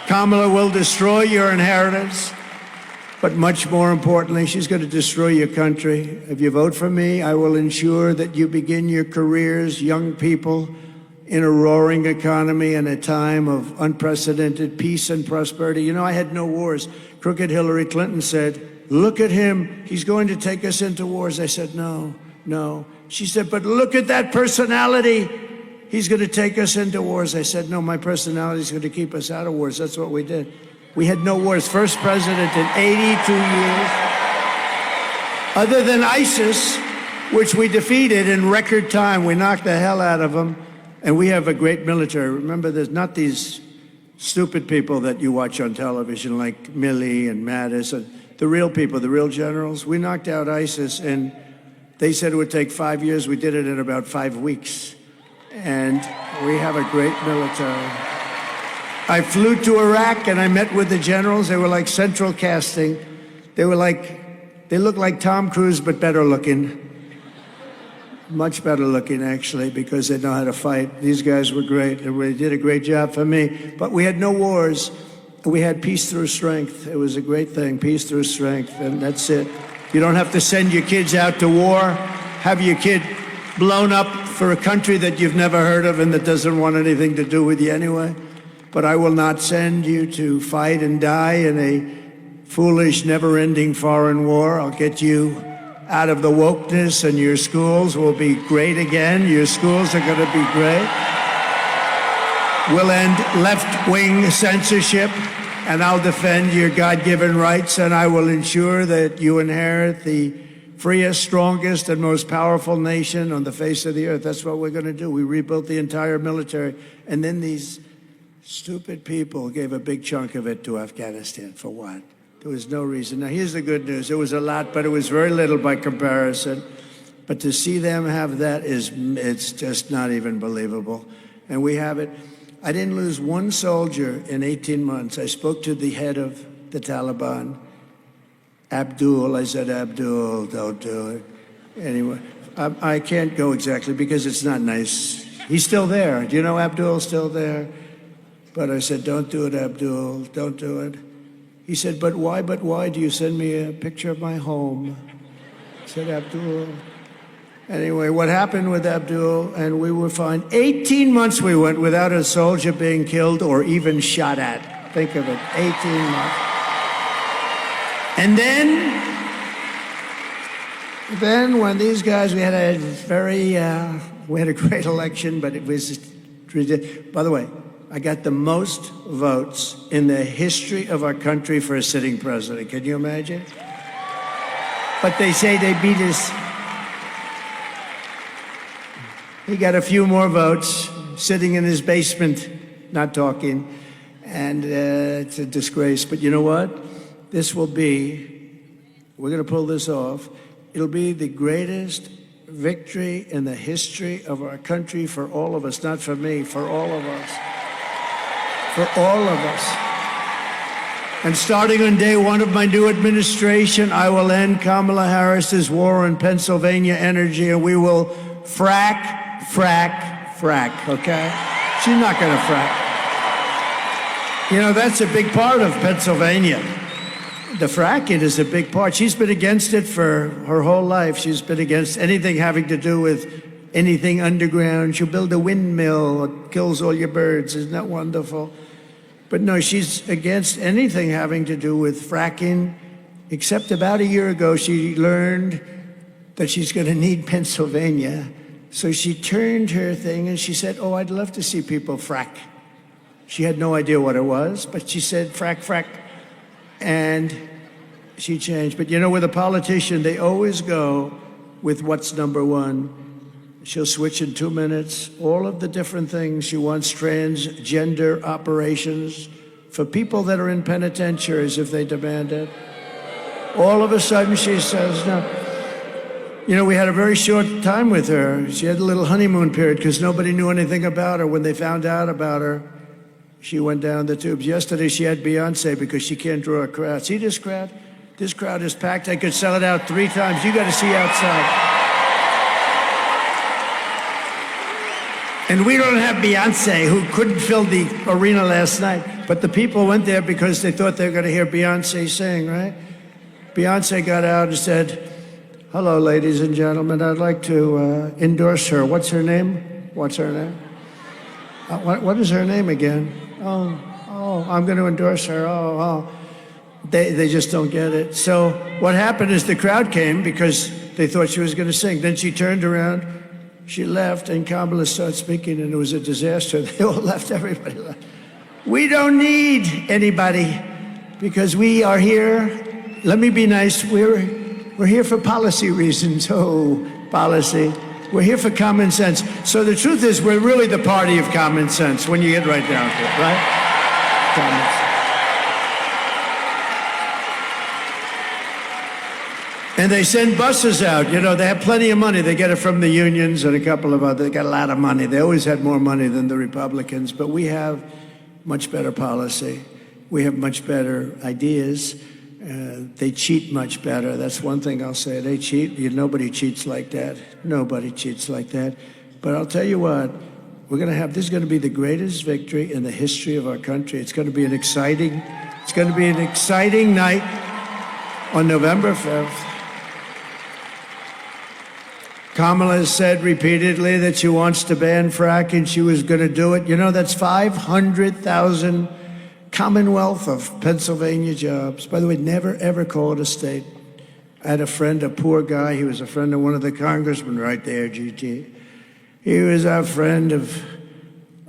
Kamala will destroy your inheritance. But much more importantly, she's going to destroy your country. If you vote for me, I will ensure that you begin your careers, young people, in a roaring economy in a time of unprecedented peace and prosperity. You know, I had no wars. Crooked Hillary Clinton said, look at him. He's going to take us into wars. I said, no, no. She said, but look at that personality. He's going to take us into wars. I said, no, my personality is going to keep us out of wars. That's what we did. We had no wars. First president in 82 years. Other than ISIS, which we defeated in record time. We knocked the hell out of them. And we have a great military. Remember, there's not these stupid people that you watch on television like Milley and Mattis. The real people, the real generals. We knocked out ISIS, and they said it would take 5 years. We did it in about 5 weeks. And we have a great military. I flew to Iraq and I met with the generals. They were like central casting. They looked like Tom Cruise, but better looking. Much better looking, actually, because they know how to fight. These guys were great, and they did a great job for me. But we had no wars. We had peace through strength. It was a great thing, peace through strength, and that's it. You don't have to send your kids out to war, have your kid blown up for a country that you've never heard of and that doesn't want anything to do with you anyway. But I will not send you to fight and die in a foolish, never-ending foreign war. I'll get you out of the wokeness, and your schools will be great again. Your schools are going to be great. We'll end left-wing censorship, and I'll defend your God-given rights, and I will ensure that you inherit the freest, strongest, and most powerful nation on the face of the earth. That's what we're going to do. We rebuilt the entire military, and then these stupid people gave a big chunk of it to Afghanistan. For what? There was no reason. Now, here's the good news. It was a lot, but it was very little by comparison. But to see them have that it's just not even believable. And we have it. I didn't lose one soldier in 18 months. I spoke to the head of the Taliban, Abdul. I said, Abdul, don't do it. Anyway, I can't go exactly because it's not nice. He's still there. Do you know Abdul's still there? But I said, don't do it, Abdul. Don't do it. He said, but why do you send me a picture of my home? I said, Abdul. Anyway, what happened with Abdul, and we were fine. 18 months we went without a soldier being killed or even shot at. Think of it, 18 months. And then when these guys, we had a great election, but it was, by the way, I got the most votes in the history of our country for a sitting president. Can you imagine? But they say they beat us. He got a few more votes, sitting in his basement, not talking. And it's a disgrace. But you know what? We're going to pull this off. It'll be the greatest victory in the history of our country for all of us. Not for me, for all of us. For all of us. And starting on day one of my new administration, I will end Kamala Harris's war on Pennsylvania energy, and we will frack, okay? She's not going to frack. You know, that's a big part of Pennsylvania. The fracking is a big part. She's been against it for her whole life. She's been against anything having to do with anything underground. She'll build a windmill that kills all your birds. Isn't that wonderful? But no, she's against anything having to do with fracking, except about a year ago she learned that she's going to need Pennsylvania So she turned her thing and she said, "Oh, I'd love to see people frack." She had no idea what it was, but she said, "Frack, frack." And she changed. But you know, with a politician, they always go with what's number one. She'll switch in 2 minutes. All of the different things. She wants transgender operations for people that are in penitentiaries if they demand it. All of a sudden, she says, no. You know, we had a very short time with her. She had a little honeymoon period because nobody knew anything about her. When they found out about her, she went down the tubes. Yesterday, she had Beyonce because she can't draw a crowd. See this crowd? This crowd is packed. I could sell it out 3 times. You got to see outside. And we don't have Beyonce, who couldn't fill the arena last night. But the people went there because they thought they were going to hear Beyonce sing, right? Beyonce got out and said, "Hello, ladies and gentlemen. I'd like to endorse her." What's her name? What's her name? What is her name again? Oh, I'm going to endorse her. Oh. They just don't get it. So what happened is the crowd came because they thought she was going to sing. Then she turned around, she left, and Kamala started speaking, and it was a disaster. They all left, everybody left. We don't need anybody because we are here. Let me be nice. We're here for policy reasons. Oh, policy. We're here for common sense. So the truth is, we're really the party of common sense when you get right down to it, right? Common sense. And they send buses out. You know, they have plenty of money. They get it from the unions and a couple of other. They got a lot of money. They always had more money than the Republicans, but we have much better policy. We have much better ideas. They cheat much better. That's one thing I'll say. They cheat. Nobody cheats like that. Nobody cheats like that. But I'll tell you what, this is going to be the greatest victory in the history of our country. It's going to be an exciting night on November 5th. Kamala has said repeatedly that she wants to ban fracking. She was going to do it. You know, that's 500,000 Commonwealth of Pennsylvania jobs. By the way, never, ever call it a state. I had a friend, a poor guy. He was a friend of one of the congressmen right there, GT. He was our friend of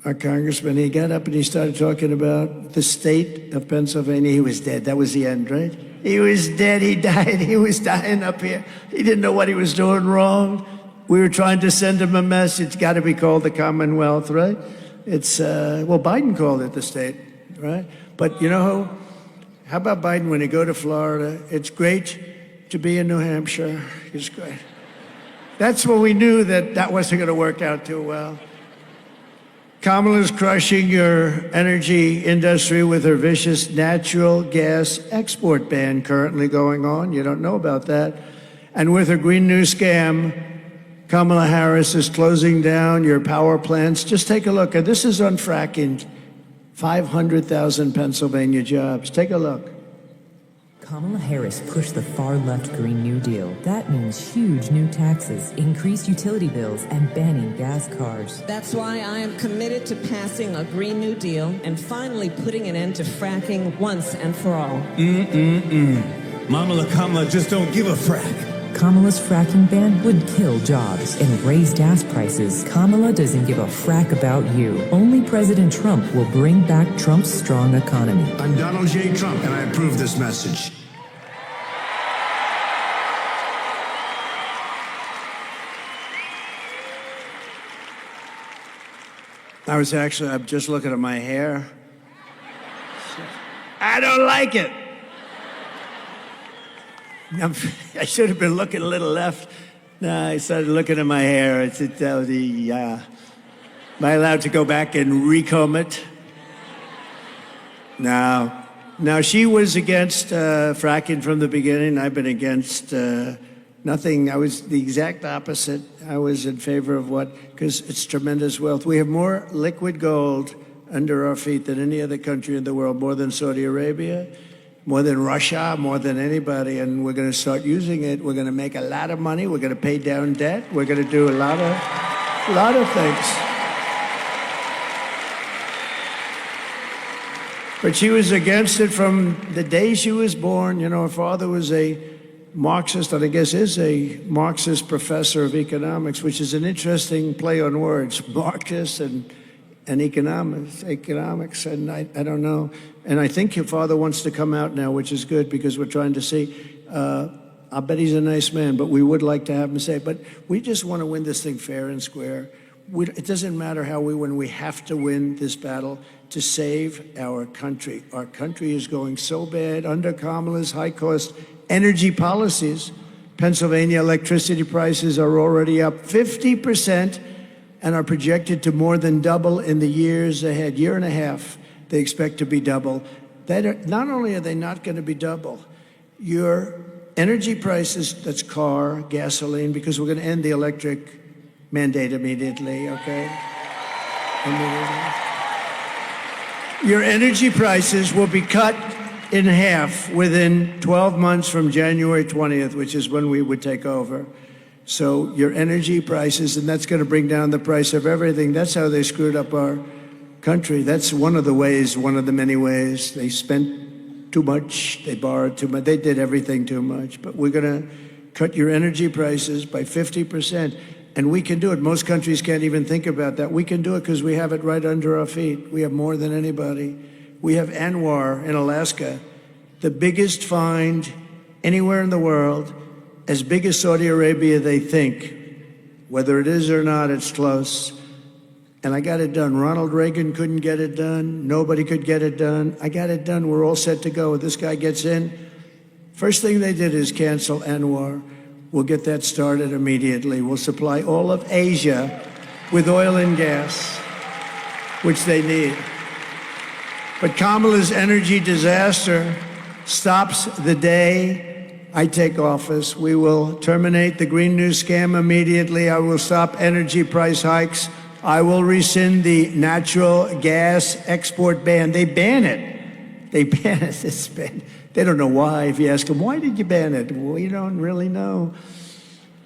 our congressman. He got up and he started talking about the state of Pennsylvania. He was dead. That was the end, right? He was dead. He died. He was dying up here. He didn't know what he was doing wrong. We were trying to send him a message. It's got to be called the Commonwealth, right? It's, Biden called it the state, right? But you know, how about Biden when he go to Florida? It's great to be in New Hampshire. It's great. That's when we knew that wasn't going to work out too well. Kamala's crushing your energy industry with her vicious natural gas export ban currently going on. You don't know about that. And with her Green New scam, Kamala Harris is closing down your power plants. Just take a look. And this is on fracking. 500,000 Pennsylvania jobs. Take a look. Kamala Harris pushed the far-left Green New Deal. That means huge new taxes, increased utility bills, and banning gas cars. That's why I am committed to passing a Green New Deal and finally putting an end to fracking once and for all. Kamala just don't give a frack. Kamala's fracking ban would kill jobs and raise gas prices. Kamala doesn't give a frack about you. Only President Trump will bring back Trump's strong economy. I'm Donald J. Trump, and I approve this message. I'm just looking at my hair. I don't like it. I should have been looking a little left. No, I started looking at my hair. Am I allowed to go back and recomb it? No. Now, she was against fracking from the beginning. I've been against nothing. I was the exact opposite. I was in favor of because it's tremendous wealth. We have more liquid gold under our feet than any other country in the world, more than Saudi Arabia, more than Russia, more than anybody, and we're going to start using it. We're going to make a lot of money. We're going to pay down debt. We're going to do a lot of things. But she was against it from the day she was born. You know, her father was a Marxist, that I guess is a Marxist professor of economics, which is an interesting play on words, Marxist and economics, and I don't know. And I think your father wants to come out now, which is good because we're trying to see. I bet he's a nice man, but we would like to have him say, but we just want to win this thing fair and square. It doesn't matter how we win. We have to win this battle to save our country. Our country is going so bad under Kamala's high-cost energy policies. Pennsylvania electricity prices are already up 50% and are projected to more than double in the years ahead. Year and a half, they expect to be double. Not only are they not going to be double, your energy prices, that's car, gasoline, because we're going to end the electric mandate immediately, okay? Immediately. Your energy prices will be cut in half within 12 months from January 20th, which is when we would take over. So your energy prices, and that's going to bring down the price of everything. That's how they screwed up our country. That's one of the ways, one of the many ways. They spent too much, they borrowed too much, they did everything too much. But we're going to cut your energy prices by 50%. And we can do it. Most countries can't even think about that. We can do it because we have it right under our feet. We have more than anybody. We have Anwar in Alaska, the biggest find anywhere in the world, as big as Saudi Arabia, they think. Whether it is or not, it's close. And I got it done. Ronald Reagan couldn't get it done. Nobody could get it done. I got it done. We're all set to go. This guy gets in. First thing they did is cancel Anwar. We'll get that started immediately. We'll supply all of Asia with oil and gas, which they need. But Kamala's energy disaster stops the day I take office. We will terminate the Green New Scam immediately. I will stop energy price hikes. I will rescind the natural gas export ban. They ban it. They ban it. It's banned. They don't know why. If you ask them, why did you ban it? Well, you don't really know.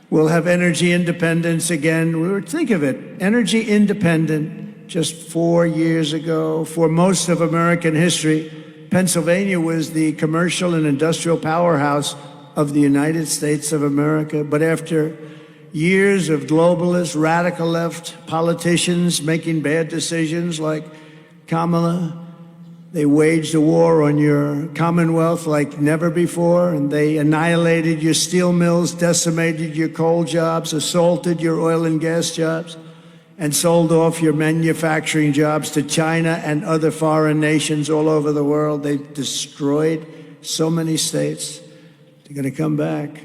We'll have energy independence again. Think of it, energy independent just 4 years ago. For most of American history, Pennsylvania was the commercial and industrial powerhouse of the United States of America. But after years of globalist, radical left politicians making bad decisions like Kamala, they waged a war on your Commonwealth like never before, and they annihilated your steel mills, decimated your coal jobs, assaulted your oil and gas jobs, and sold off your manufacturing jobs to China and other foreign nations all over the world. They destroyed so many states. They're going to come back.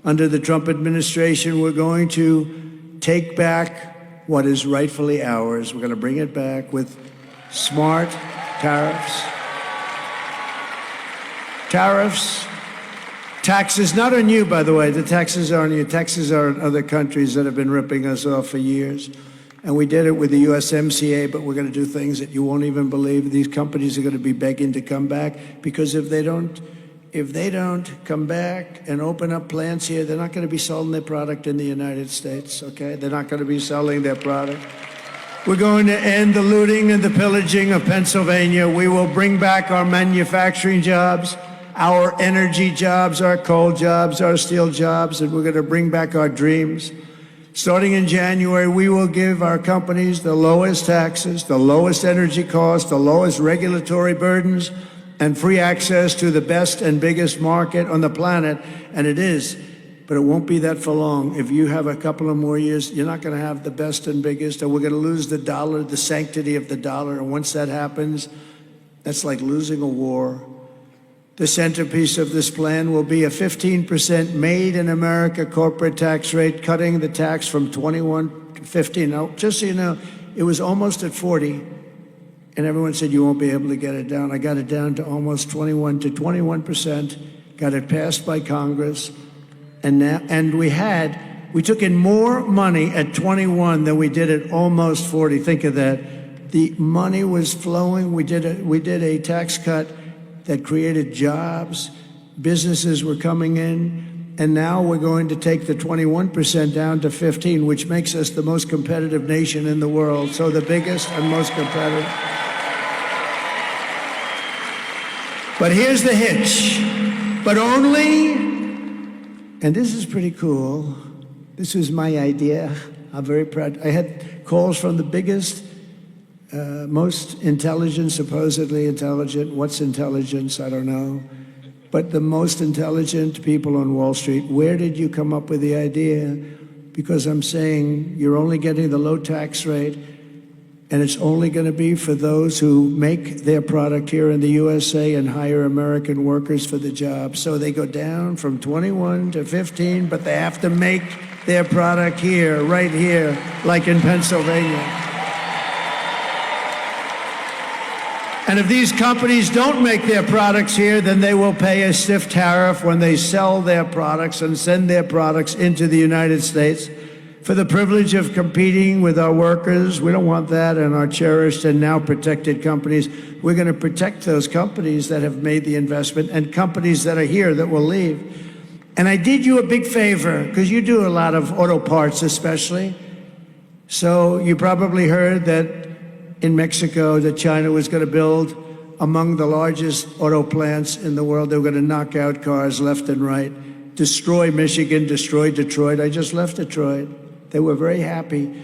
Under the Trump administration, we're going to take back what is rightfully ours. We're going to bring it back with smart tariffs. Taxes, not on you, by the way. The taxes are on you. Taxes are on other countries that have been ripping us off for years. And we did it with the USMCA, but we're going to do things that you won't even believe. These companies are going to be begging to come back because if they don't come back and open up plants here, they're not going to be selling their product in the United States, okay? They're not going to be selling their product. We're going to end the looting and the pillaging of Pennsylvania. We will bring back our manufacturing jobs, our energy jobs, our coal jobs, our steel jobs, and we're going to bring back our dreams. Starting in January, we will give our companies the lowest taxes, the lowest energy costs, the lowest regulatory burdens, and free access to the best and biggest market on the planet, and it is. But it won't be that for long. If you have a couple of more years, you're not going to have the best and biggest, and we're going to lose the dollar, the sanctity of the dollar. And once that happens, that's like losing a war. The centerpiece of this plan will be a 15% made in America corporate tax rate, cutting the tax from 21 to 15. Now, just so you know, it was almost at 40, and everyone said you won't be able to get it down. I got it down to almost 21 to 21%, got it passed by Congress. And we took in more money at 21 than we did at almost 40. Think of that. The money was flowing. We did a tax cut that created jobs. Businesses were coming in. And now we're going to take the 21% down to 15, which makes us the most competitive nation in the world. So the biggest and most competitive. But here's the hitch. But only And this is pretty cool. This was my idea. I'm very proud. I had calls from the biggest, most intelligent, supposedly intelligent. What's intelligence? I don't know. But the most intelligent people on Wall Street. Where did you come up with the idea? Because I'm saying you're only getting the low tax rate, and it's only going to be for those who make their product here in the USA and hire American workers for the job. So they go down from 21 to 15, but they have to make their product here, right here, like in Pennsylvania. And if these companies don't make their products here, then they will pay a stiff tariff when they sell their products and send their products into the United States for the privilege of competing with our workers. We don't want that, and our cherished and now protected companies. We're going to protect those companies that have made the investment and companies that are here that will leave. And I did you a big favor, because you do a lot of auto parts especially. So you probably heard that in Mexico that China was going to build among the largest auto plants in the world. They were going to knock out cars left and right, destroy Michigan, destroy Detroit. I just left Detroit. They were very happy.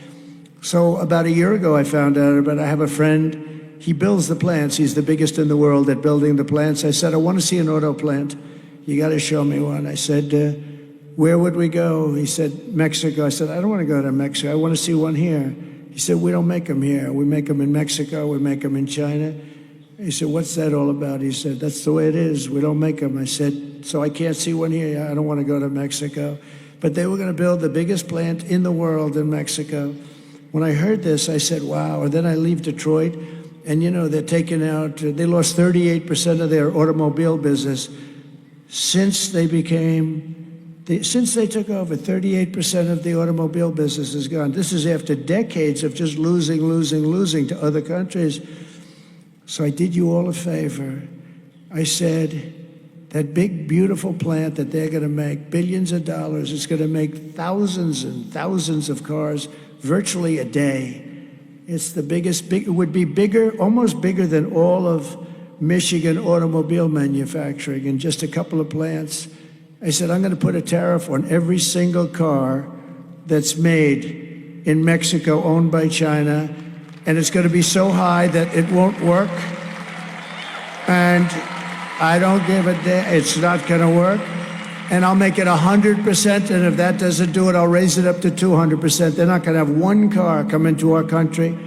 So about a year ago, I found out about, I have a friend, he builds the plants. He's the biggest in the world at building the plants. I said, I want to see an auto plant. You got to show me one. I said, where would we go? He said, Mexico. I said, I don't want to go to Mexico. I want to see one here. He said, we don't make them here. We make them in Mexico. We make them in China. He said, what's that all about? He said, that's the way it is. We don't make them. I said, so I can't see one here. I don't want to go to Mexico. But they were going to build the biggest plant in the world in Mexico. When I heard this, I said, wow. And then I leave Detroit, and, you know, they're taking out, they lost 38% of their automobile business since they took over. 38% of the automobile business is gone. This is after decades of just losing to other countries. So I did you all a favor. I said, that big, beautiful plant that they're going to make, billions of dollars, it's going to make thousands and thousands of cars virtually a day. It's the biggest, it would be bigger, almost bigger than all of Michigan automobile manufacturing in just a couple of plants. I said, I'm going to put a tariff on every single car that's made in Mexico, owned by China, and it's going to be so high that it won't work. And I don't give a damn. It's not going to work. And I'll make it 100%, and if that doesn't do it, I'll raise it up to 200%. They're not going to have one car come into our country.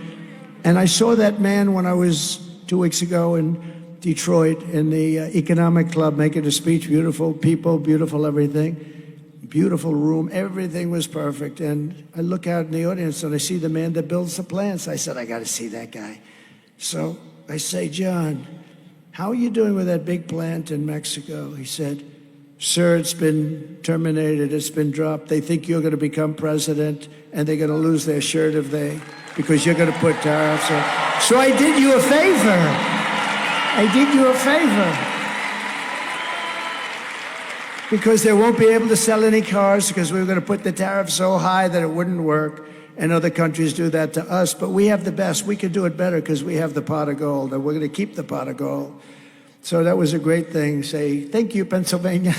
And I saw that man when I was 2 weeks ago in Detroit in the Economic Club making a speech. Beautiful people, beautiful everything, beautiful room. Everything was perfect. And I look out in the audience and I see the man that builds the plants. I said, I got to see that guy. So I say, John, how are you doing with that big plant in Mexico? He said, sir, it's been terminated. It's been dropped. They think you're going to become president, and they're going to lose their shirt because you're going to put tariffs on. So I did you a favor. Because they won't be able to sell any cars because we were going to put the tariff so high that it wouldn't work. And other countries do that to us. But we have the best. We can do it better because we have the pot of gold, and we're going to keep the pot of gold. So that was a great thing. Say, thank you, Pennsylvania.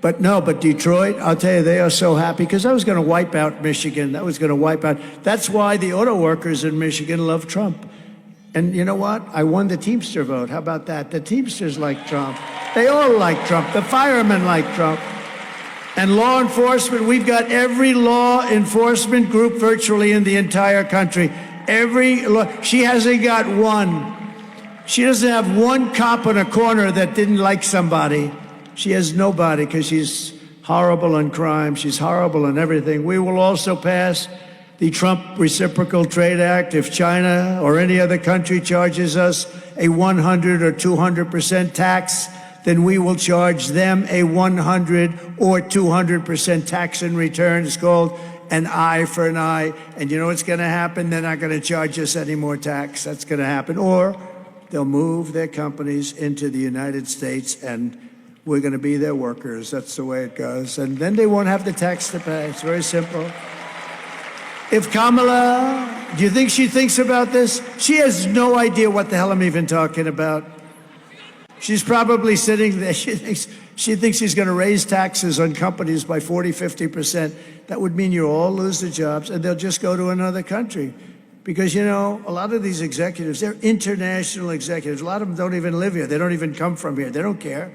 But Detroit, I'll tell you, they are so happy because I was going to wipe out Michigan. That's why the auto workers in Michigan love Trump. And you know what? I won the Teamster vote. How about that? The Teamsters like Trump. They all like Trump. The firemen like Trump. And law enforcement, we've got every law enforcement group virtually in the entire country. She hasn't got one. She doesn't have one cop in a corner that didn't like somebody. She has nobody because she's horrible on crime. She's horrible on everything. We will also pass the Trump Reciprocal Trade Act. If China or any other country charges us a 100 or 200% tax, then we will charge them a 100 or 200% tax in return. It's called an eye for an eye. And you know what's going to happen? They're not going to charge us any more tax. That's going to happen. Or they'll move their companies into the United States, and we're going to be their workers. That's the way it goes. And then they won't have the tax to pay. It's very simple. If Kamala, do you think she thinks about this? She has no idea what the hell I'm even talking about. She's probably sitting there. She thinks she's going to raise taxes on companies by 40-50%. That would mean you all lose their jobs and they'll just go to another country. Because, you know, a lot of these executives, they're international executives. A lot of them don't even live here. They don't even come from here. They don't care.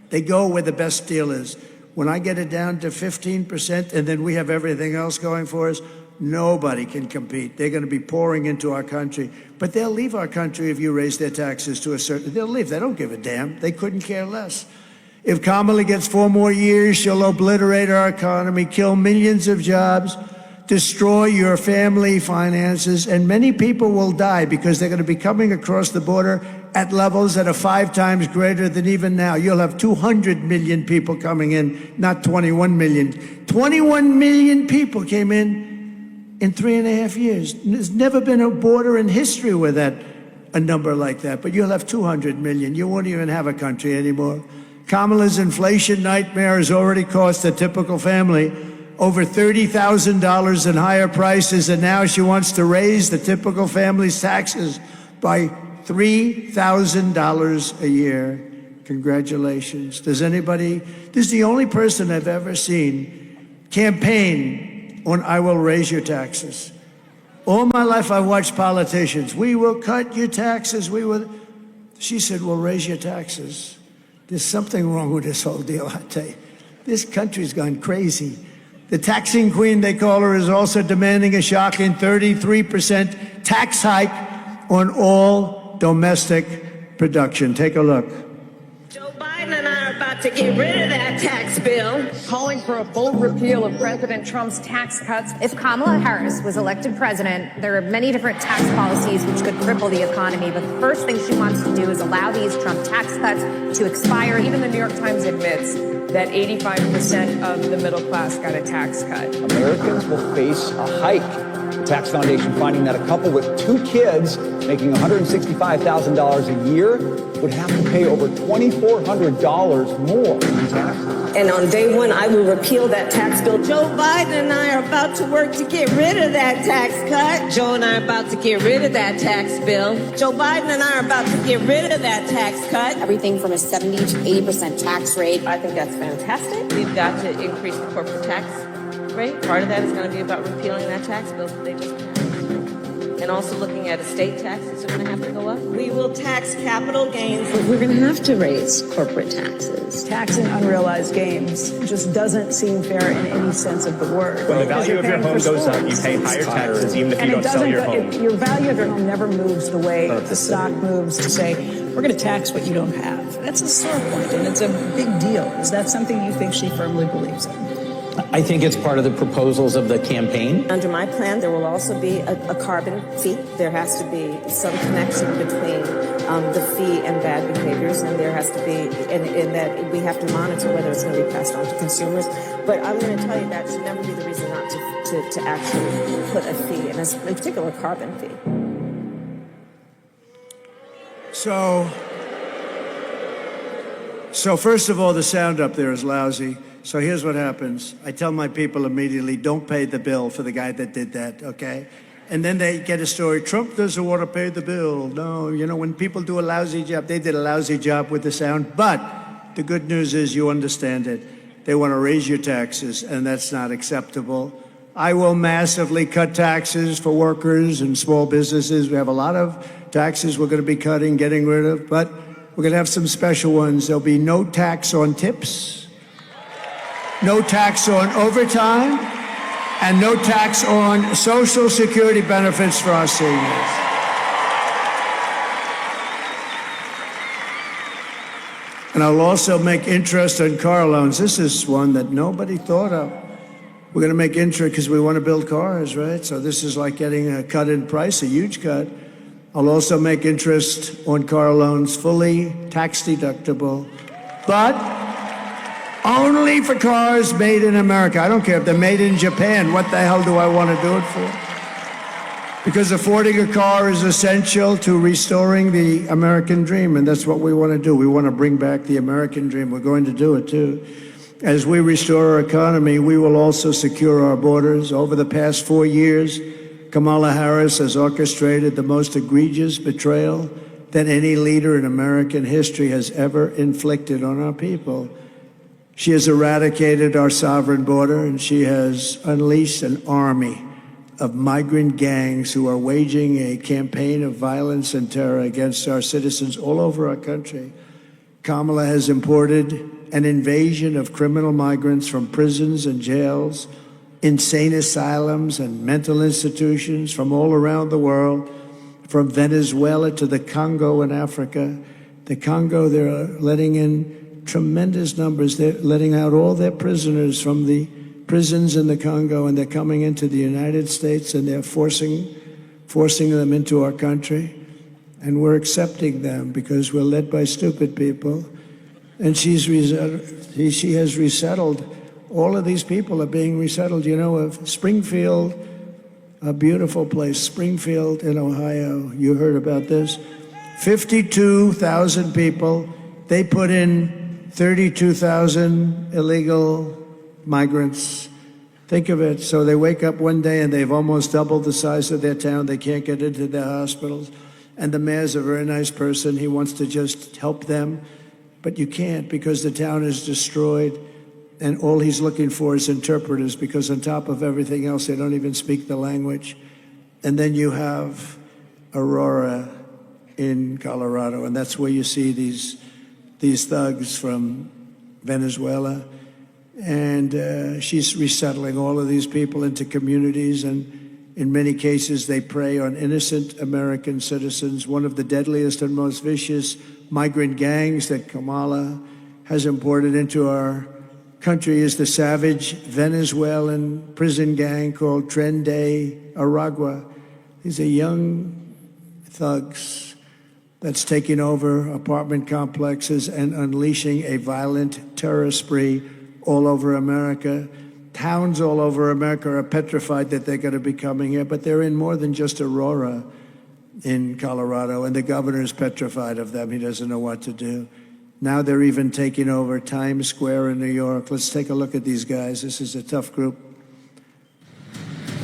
They go where the best deal is. When I get it down to 15% and then we have everything else going for us, nobody can compete. They're going to be pouring into our country. But they'll leave our country if you raise their taxes to a certain... They'll leave. They don't give a damn. They couldn't care less. If Kamala gets 4 more years, she'll obliterate our economy, kill millions of jobs, destroy your family finances, and many people will die because they're going to be coming across the border at levels that are 5 times greater than even now. You'll have 200 million people coming in, not 21 million. 21 million people came in 3.5 years. There's never been a border in history with a number like that, but you'll have 200 million. You won't even have a country anymore. Kamala's inflation nightmare has already cost a typical family over $30,000 in higher prices, and now she wants to raise the typical family's taxes by $3,000 a year. Congratulations. This is the only person I've ever seen campaign on I will raise your taxes. All my life I've watched politicians. We will cut your taxes. She said, we'll raise your taxes. There's something wrong with this whole deal, I tell you. This country's gone crazy. The taxing queen, they call her, is also demanding a shocking 33% tax hike on all domestic production. Take a look. Joe Biden and I are about to get rid of that tax bill. Calling for a full repeal of President Trump's tax cuts. If Kamala Harris was elected president, there are many different tax policies which could cripple the economy. But the first thing she wants to do is allow these Trump tax cuts to expire. Even the New York Times admits that 85% of the middle class got a tax cut. Americans will face a hike. The Tax Foundation finding that a couple with 2 kids making $165,000 a year would have to pay over $2,400 more in taxes. And on day one, I will repeal that tax bill. Joe Biden and I are about to work to get rid of that tax cut. Joe and I are about to get rid of that tax bill. Joe Biden and I are about to get rid of that tax cut. Everything from a 70 to 80% tax rate. I think that's fantastic. We've got to increase the corporate tax rate. Part of that is going to be about repealing that tax bill that they just passed. And also looking at estate taxes are going to have to go up. We will tax capital gains. But we're going to have to raise corporate taxes. Taxing unrealized gains just doesn't seem fair in any sense of the word. When the value of your home goes up, you pay higher taxes even if you don't sell your home. Your value of your home never moves the way the stock moves to say, we're going to tax what you don't have. That's a sore point, and it's a big deal. Is that something you think she firmly believes in? I think it's part of the proposals of the campaign. Under my plan, there will also be a carbon fee. There has to be some connection between the fee and bad behaviors, and there has to be, in that we have to monitor whether it's going to be passed on to consumers. But I'm going to tell you that should never be the reason not to actually put a fee, and in particular, a carbon fee. So first of all, the sound up there is lousy. So here's what happens. I tell my people immediately, don't pay the bill for the guy that did that, okay? And then they get a story, Trump doesn't want to pay the bill. No, you know, when people do a lousy job, they did a lousy job with the sound. But the good news is you understand it. They want to raise your taxes, and that's not acceptable. I will massively cut taxes for workers and small businesses. We have a lot of taxes we're going to be cutting, getting rid of, but we're going to have some special ones. There'll be no tax on tips, no tax on overtime, and no tax on Social Security benefits for our seniors. And I'll also make interest on car loans. This is one that nobody thought of. We're going to make interest because we want to build cars, right? So this is like getting a cut in price, a huge cut. I'll also make interest on car loans fully tax deductible, but only for cars made in America. I don't care if they're made in Japan. What the hell do I want to do it for? Because affording a car is essential to restoring the American dream, and that's what we want to do. We want to bring back the American dream. We're going to do it, too. As we restore our economy, we will also secure our borders. Over the past 4 years, Kamala Harris has orchestrated the most egregious betrayal than any leader in American history has ever inflicted on our people. She has eradicated our sovereign border, and she has unleashed an army of migrant gangs who are waging a campaign of violence and terror against our citizens all over our country. Kamala has imported an invasion of criminal migrants from prisons and jails, insane asylums and mental institutions from all around the world, from Venezuela to the Congo in Africa. The Congo, they're letting in tremendous numbers. They're letting out all their prisoners from the prisons in the Congo, and they're coming into the United States, and they're forcing them into our country. And we're accepting them because we're led by stupid people. And she has resettled. All of these people are being resettled. You know, of Springfield, a beautiful place, Springfield in Ohio. You heard about this? 52,000 people. They put in 32,000 illegal migrants. Think of it. So they wake up one day and they've almost doubled the size of their town. They can't get into their hospitals. And the mayor's a very nice person. He wants to just help them. But you can't, because the town is destroyed. And all he's looking for is interpreters, because on top of everything else, they don't even speak the language. And then you have Aurora in Colorado, and that's where you see these thugs from Venezuela. And she's resettling all of these people into communities, and in many cases, they prey on innocent American citizens. One of the deadliest and most vicious migrant gangs that Kamala has imported into our country is the savage Venezuelan prison gang called Tren de Aragua. These are young thugs that's taking over apartment complexes and unleashing a violent terror spree all over America. Towns all over America are petrified that they're going to be coming here, but they're in more than just Aurora in Colorado, and the governor is petrified of them. He doesn't know what to do. Now they're even taking over Times Square in New York. Let's take a look at these guys. This is a tough group.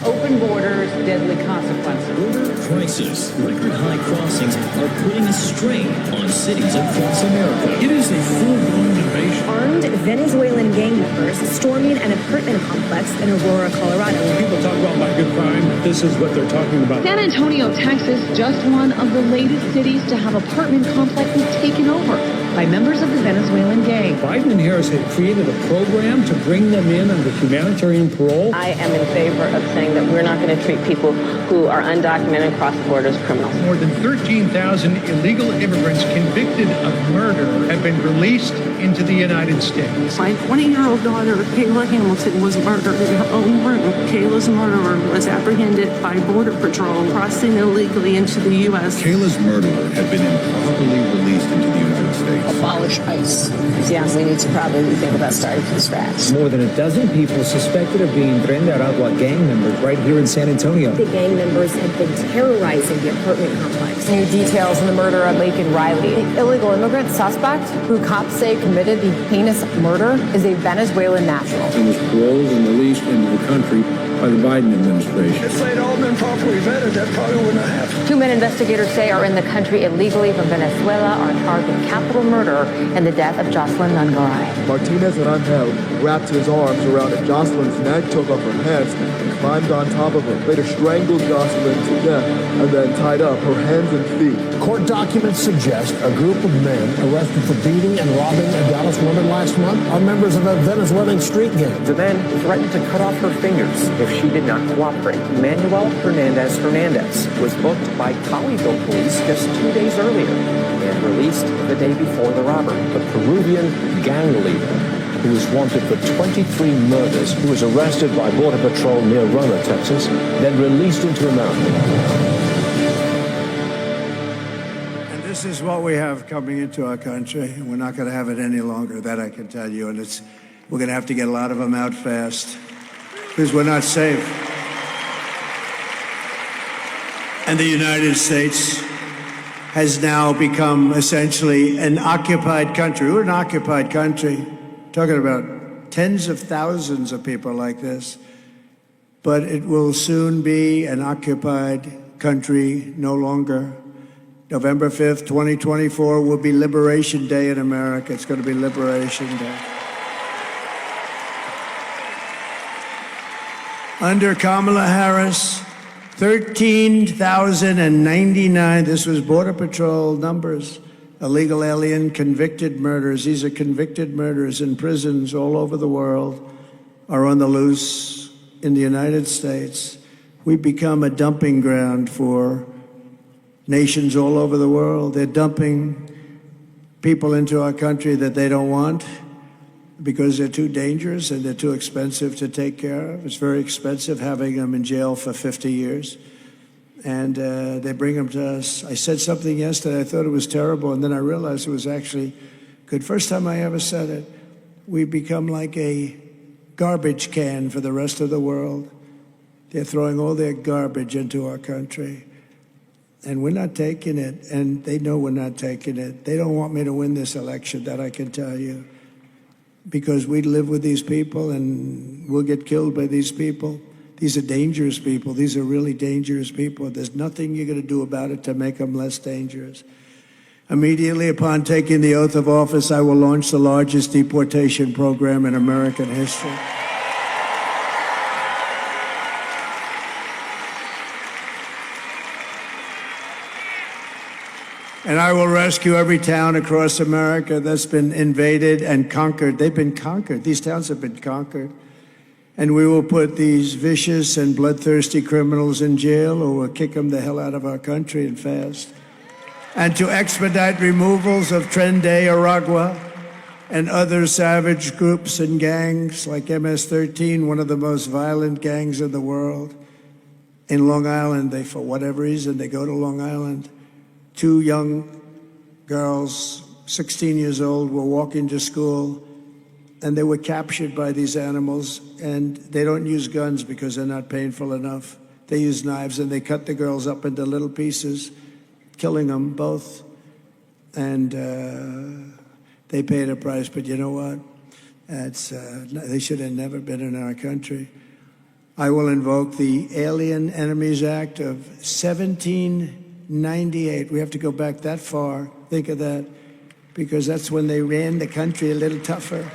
Open borders, deadly consequences. Border crisis, record high crossings are putting a strain on cities across America. It is a full-blown invasion. Armed Venezuelan gang members storming an apartment complex in Aurora, Colorado. When people talk about my good crime, this is what they're talking about. San Antonio, Texas, just one of the latest cities to have apartment complexes taken over by members of the Venezuelan gang. Biden and Harris had created a program to bring them in under humanitarian parole. I am in favor of saying that we're not going to treat people who are undocumented and cross the border as criminals. More than 13,000 illegal immigrants convicted of murder have been released into the United States. My 20-year-old daughter, Kayla Hamilton, was murdered in her own room. Kayla's murderer was apprehended by Border Patrol crossing illegally into the U.S. Kayla's murderer had been improperly released into the United States. Abolish ICE. Yeah, we need to probably think about starting from scratch. More than a dozen people suspected of being Tren de Aragua gang members right here in San Antonio. The gang members had been terrorizing the apartment complex. New details in the murder of Laken Riley. The illegal immigrant suspect, who cops say committed the heinous murder, is a Venezuelan national. He was paroled and released into the country by the Biden administration. If they'd all been properly vetted, that probably wouldn't have happened. 2 men investigators say are in the country illegally from Venezuela are charged with capital murder and the death of Jocelyn Nungaray. Martinez and Angel wrapped his arms around Jocelyn's neck, took off her pants, and climbed on top of her. Later strangled Jocelyn to death and then tied up her hands and feet. Court documents suggest a group of men arrested for beating and robbing a Dallas woman last month are members of a Venezuelan street gang. The men threatened to cut off her fingers if she did not cooperate. Manuel Hernandez was booked by Colleyville police just 2 days earlier and released the day before the robbery. A Peruvian gang leader who was wanted for 23 murders, who was arrested by Border Patrol near Roma, Texas, then released into America. And this is what we have coming into our country, and we're not going to have it any longer, that I can tell you. And we're going to have to get a lot of them out fast, because we're not safe. And the United States has now become essentially an occupied country. We're an occupied country, talking about tens of thousands of people like this. But it will soon be an occupied country no longer. November 5th, 2024 will be Liberation Day in America. It's going to be Liberation Day. Under Kamala Harris, 13,099, this was Border Patrol numbers, illegal alien convicted murderers. These are convicted murderers in prisons all over the world, are on the loose in the United States. We've become a dumping ground for nations all over the world. They're dumping people into our country that they don't want because they're too dangerous and they're too expensive to take care of. It's very expensive having them in jail for 50 years. And they bring them to us. I said something yesterday, I thought it was terrible, and then I realized it was actually good. First time I ever said it. We've become like a garbage can for the rest of the world. They're throwing all their garbage into our country. And we're not taking it, and they know we're not taking it. They don't want me to win this election, that I can tell you, because we live with these people and we'll get killed by these people. These are dangerous people. These are really dangerous people. There's nothing you're going to do about it to make them less dangerous. Immediately upon taking the oath of office, I will launch the largest deportation program in American history. And I will rescue every town across America that's been invaded and conquered. They've been conquered. These towns have been conquered. And we will put these vicious and bloodthirsty criminals in jail, or we'll kick them the hell out of our country and fast. And to expedite removals of Tren de Aragua and other savage groups and gangs like MS-13, one of the most violent gangs in the world. In Long Island, they, for whatever reason, they go to Long Island. 2 young girls, 16 years old, were walking to school, and they were captured by these animals, and they don't use guns because they're not painful enough. They use knives, and they cut the girls up into little pieces, killing them both. And they paid a price, but you know what? They should have never been in our country. I will invoke the Alien Enemies Act of 1798. We have to go back that far. Think of that, because that's when they ran the country a little tougher.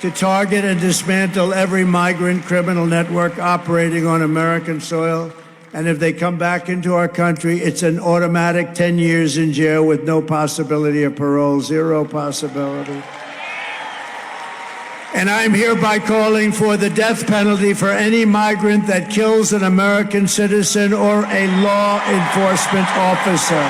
To target and dismantle every migrant criminal network operating on American soil. And if they come back into our country, it's an automatic 10 years in jail with no possibility of parole, 0 possibility. And I'm hereby calling for the death penalty for any migrant that kills an American citizen or a law enforcement officer.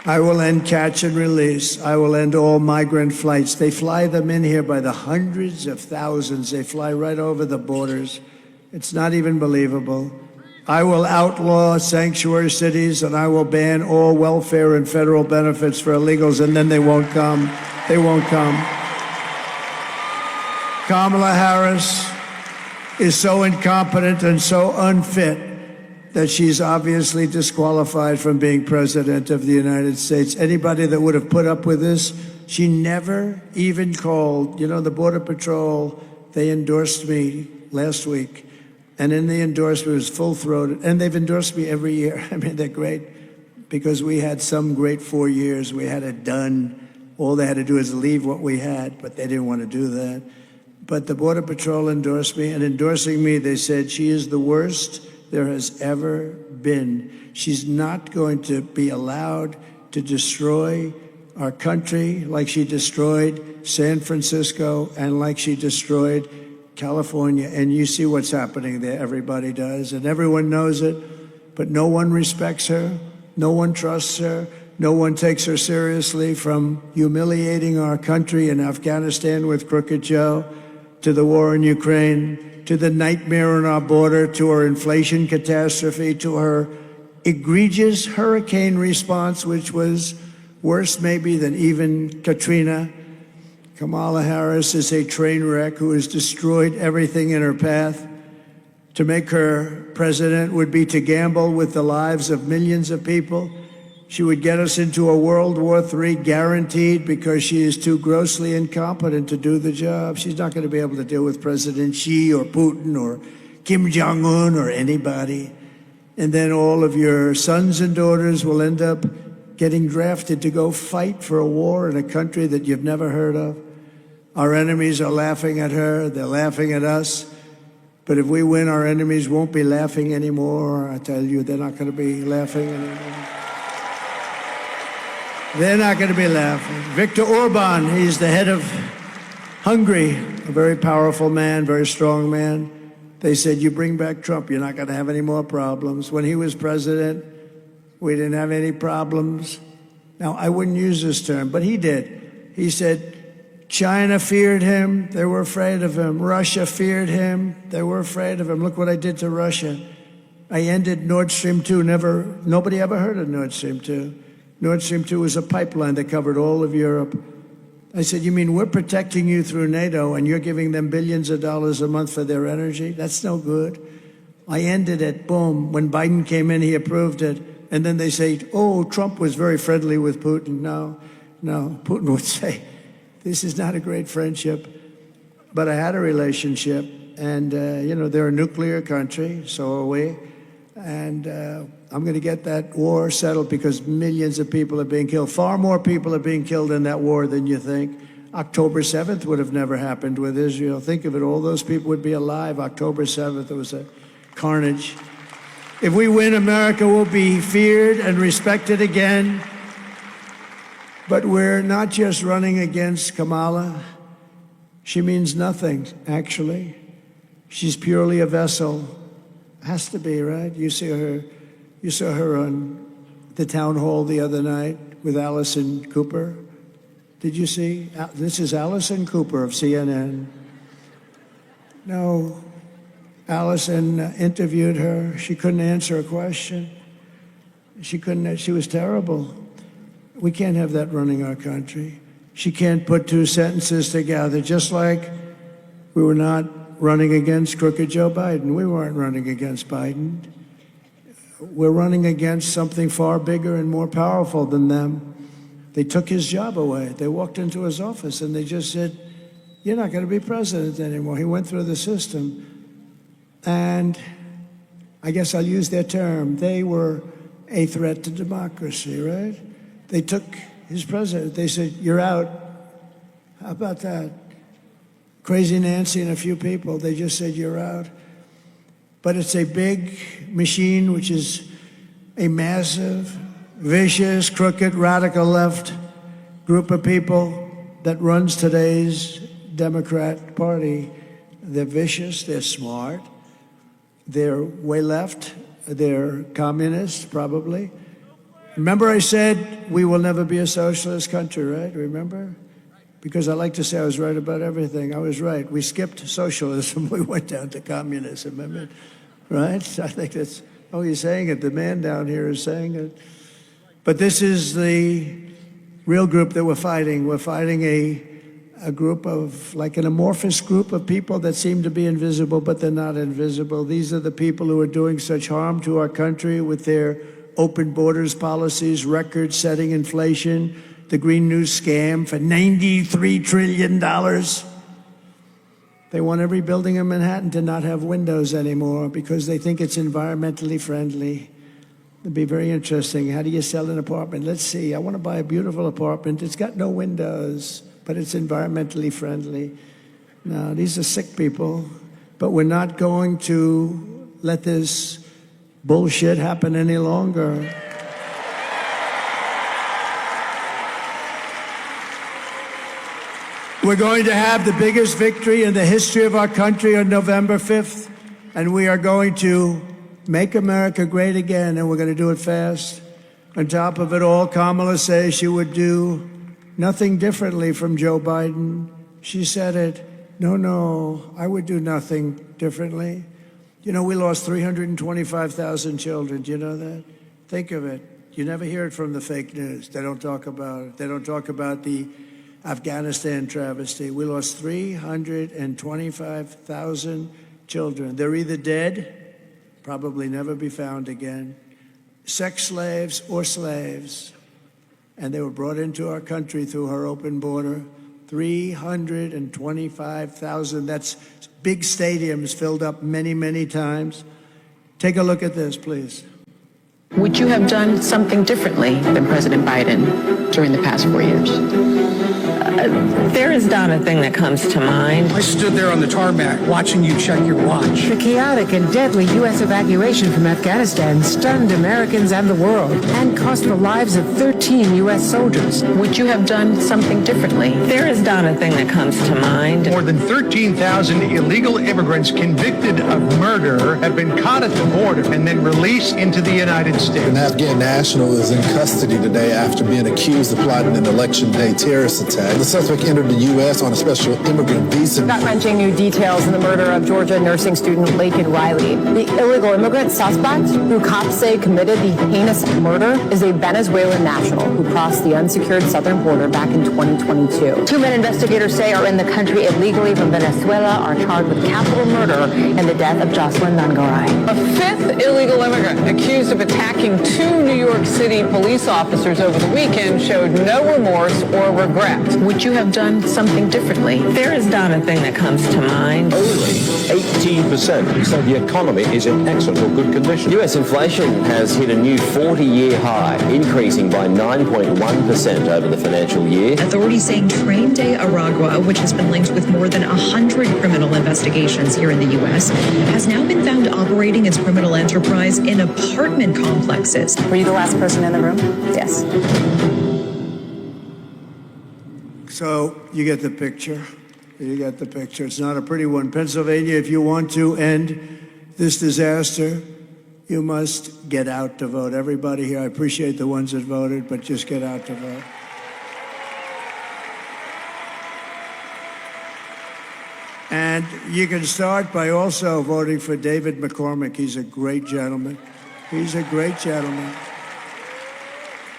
I will end catch and release. I will end all migrant flights. They fly them in here by the hundreds of thousands. They fly right over the borders. It's not even believable. I will outlaw sanctuary cities, and I will ban all welfare and federal benefits for illegals, and then they won't come. They won't come. Kamala Harris is so incompetent and so unfit that she's obviously disqualified from being president of the United States. Anybody that would have put up with this, she never even called. You know, the Border Patrol, they endorsed me last week. And in the endorsement, it was full-throated. And they've endorsed me every year. I mean, they're great because we had some great 4 years. We had it done. All they had to do is leave what we had, but they didn't want to do that. But the Border Patrol endorsed me, and endorsing me, they said, she is the worst there has ever been. She's not going to be allowed to destroy our country like she destroyed San Francisco and like she destroyed California. And you see what's happening there. Everybody does, and everyone knows it, but no one respects her. No one trusts her. No one takes her seriously, from humiliating our country in Afghanistan with Crooked Joe, to the war in Ukraine, to the nightmare on our border, to her inflation catastrophe, to her egregious hurricane response, which was worse maybe than even Katrina. Kamala Harris is a train wreck who has destroyed everything in her path. To make her president would be to gamble with the lives of millions of people. She would get us into a World War III guaranteed because she is too grossly incompetent to do the job. She's not going to be able to deal with President Xi or Putin or Kim Jong-un or anybody. And then all of your sons and daughters will end up getting drafted to go fight for a war in a country that you've never heard of. Our enemies are laughing at her. They're laughing at us. But if we win, our enemies won't be laughing anymore. I tell you, they're not going to be laughing anymore. They're not going to be laughing. Viktor Orban, he's the head of Hungary, a very powerful man, very strong man. They said, you bring back Trump, you're not going to have any more problems. When he was president, we didn't have any problems. Now, I wouldn't use this term, but he did. He said, China feared him, they were afraid of him. Russia feared him, they were afraid of him. Look what I did to Russia. I ended Nord Stream 2. Nobody ever heard of Nord Stream 2. Nord Stream 2 was a pipeline that covered all of Europe. I said, you mean we're protecting you through NATO and you're giving them billions of dollars a month for their energy? That's no good. I ended it, boom. When Biden came in, he approved it. And then they say, oh, Trump was very friendly with Putin. No, Putin would say, this is not a great friendship, but I had a relationship. And, they're a nuclear country, so are we. And I'm going to get that war settled because millions of people are being killed. Far more people are being killed in that war than you think. October 7th would have never happened with Israel. Think of it, all those people would be alive. October 7th, it was a carnage. If we win, America will be feared and respected again. But we're not just running against Kamala. She means nothing, actually. She's purely a vessel. Has to be, right? You saw her on the town hall the other night with Allison Cooper. Did you see? This is Allison Cooper of CNN. No, Allison interviewed her. She couldn't answer a question. She was terrible. We can't have that running our country. She can't put two sentences together, just like we were not running against crooked Joe Biden. We weren't running against Biden. We're running against something far bigger and more powerful than them. They took his job away. They walked into his office and they just said, you're not going to be president anymore. He went through the system. And I guess I'll use their term. They were a threat to democracy, right? They took his president. They said, you're out. How about that? Crazy Nancy and a few people, they just said, you're out. But it's a big machine, which is a massive, vicious, crooked, radical left group of people that runs today's Democrat Party. They're vicious, they're smart, they're way left, they're communists, probably. Remember I said we will never be a socialist country, right? Remember? Because I like to say I was right about everything. I was right. We skipped socialism. We went down to communism. I mean, right? I think that's, oh, he's saying it. The man down here is saying it. But this is the real group that we're fighting. We're fighting a group of, like an amorphous group of people that seem to be invisible, but they're not invisible. These are the people who are doing such harm to our country with their open borders policies, record-setting inflation, the Green New scam for $93 trillion. They want every building in Manhattan to not have windows anymore because they think it's environmentally friendly. It'd be very interesting. How do you sell an apartment? Let's see. I want to buy a beautiful apartment. It's got no windows, but it's environmentally friendly. No, these are sick people. But we're not going to let this bullshit happen any longer. We're going to have the biggest victory in the history of our country on November 5th, and we are going to make America great again, and we're going to do it fast. On top of it all, Kamala says she would do nothing differently from Joe Biden. She said it. No, I would do nothing differently. You know, we lost 325,000 children. Do you know that? Think of it. You never hear it from the fake news. They don't talk about it. They don't talk about the Afghanistan travesty. We lost 325,000 children. They're either dead, probably never be found again, sex slaves or slaves. And they were brought into our country through her open border. 325,000. That's big stadiums filled up many, many times. Take a look at this, please. Would you have done something differently than President Biden during the past 4 years? There is not a thing that comes to mind. I stood there on the tarmac watching you check your watch. The chaotic and deadly U.S. evacuation from Afghanistan stunned Americans and the world and cost the lives of 13 U.S. soldiers. Would you have done something differently? There is not a thing that comes to mind. More than 13,000 illegal immigrants convicted of murder have been caught at the border and then released into the United States. An Afghan national is in custody today after being accused of plotting an election day terrorist attack. The suspect entered the U.S. on a special immigrant visa. Gut-wrenching new details in the murder of Georgia nursing student Laken Riley. The illegal immigrant suspect, who cops say committed the heinous murder, is a Venezuelan national who crossed the unsecured southern border back in 2022. Two men investigators say are in the country illegally from Venezuela are charged with capital murder in the death of Jocelyn Nangaray. A fifth illegal immigrant accused of attacking two New York City police officers over the weekend showed no remorse or regret. Would you have done something differently? There is not a thing that comes to mind. Only 18% say the economy is in excellent or good condition. U.S. inflation has hit a new 40-year high, increasing by 9.1% over the financial year. Authorities saying Train de Aragua, which has been linked with more than 100 criminal investigations here in the U.S., has now been found operating its criminal enterprise in apartment complexes. Were you the last person in the room? Yes. So you get the picture. You get the picture. It's not a pretty one. Pennsylvania, if you want to end this disaster, you must get out to vote. Everybody here, I appreciate the ones that voted, but just get out to vote. And you can start by also voting for David McCormick. He's a great gentleman. He's a great gentleman.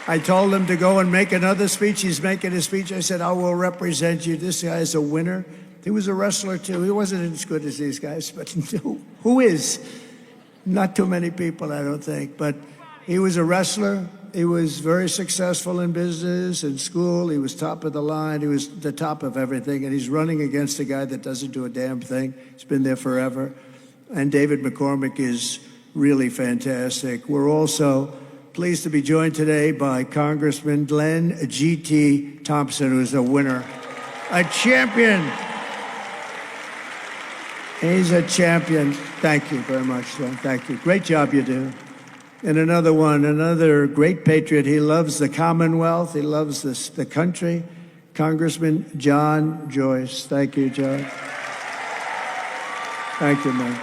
I told him to go and make another speech. He's making a speech. I said, I will represent you. This guy is a winner. He was a wrestler, too. He wasn't as good as these guys, but who is? Not too many people, I don't think. But he was a wrestler. He was very successful in business and school. He was top of the line. He was the top of everything. And he's running against a guy that doesn't do a damn thing. He's been there forever. And David McCormick is really fantastic. We're also pleased to be joined today by Congressman Glenn G.T. Thompson, who's a winner, a champion. He's a champion. Thank you very much, Glenn. Thank you. Great job you do. And another one, another great patriot. He loves the Commonwealth. He loves the country. Congressman John Joyce. Thank you, John. Thank you, man.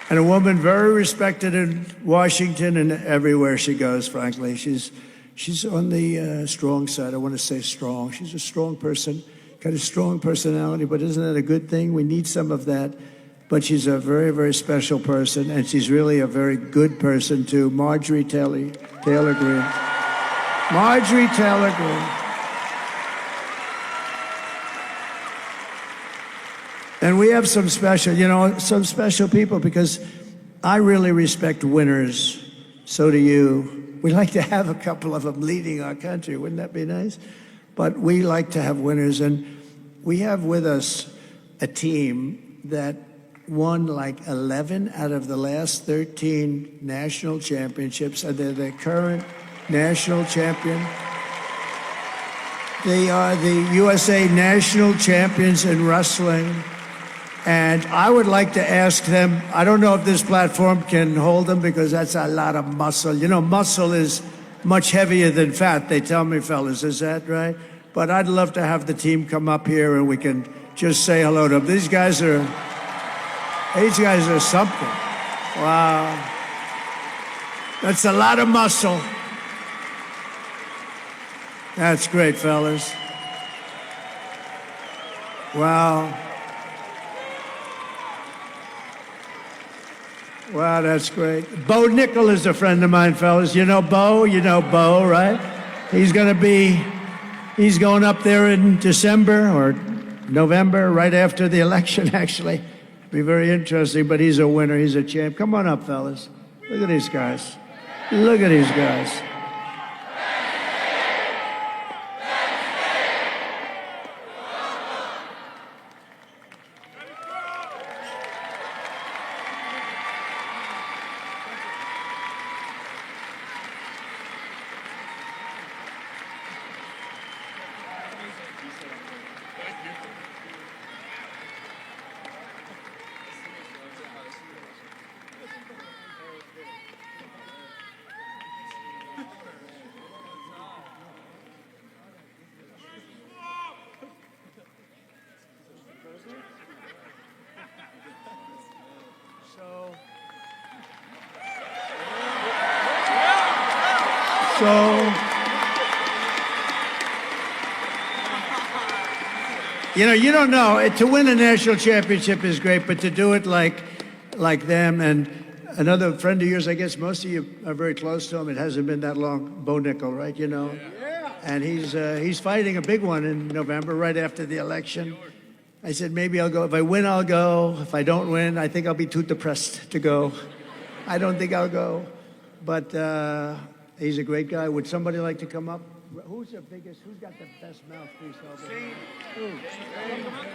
And a woman very respected in Washington and everywhere she goes, frankly. She's on the strong side. I want to say strong. She's a strong person, got a strong personality, but isn't that a good thing? We need some of that. But she's a very, very special person, and she's really a very good person, too. Marjorie Taylor Greene. Marjorie Taylor Greene. And we have some special people, because I really respect winners. So do you. We like to have a couple of them leading our country. Wouldn't that be nice? But we like to have winners. And we have with us a team that won like 11 out of the last 13 national championships. And they're the current national champion. They are the USA national champions in wrestling. And I would like to ask them, I don't know if this platform can hold them, because that's a lot of muscle. You know, muscle is much heavier than fat, they tell me, fellas. Is that right? But I'd love to have the team come up here and we can just say hello to them. These guys are something. Wow. That's a lot of muscle. That's great, fellas. Wow. Wow, that's great. Bo Nickel is a friend of mine, fellas. You know Bo? You know Bo, right? He's going up there in December or November, right after the election, actually. Be very interesting, but he's a winner. He's a champ. Come on up, fellas. Look at these guys. Look at these guys. So, you don't know. To win a national championship is great, but to do it like them and another friend of yours, I guess most of you are very close to him. It hasn't been that long. Bo Nickel, right? And he's fighting a big one in November, right after the election. I said, maybe I'll go. If I win, I'll go. If I don't win, I think I'll be too depressed to go. I don't think I'll go. But he's a great guy. Would somebody like to come up? Who's the biggest? Who's got the best mouthpiece? Who? Come on.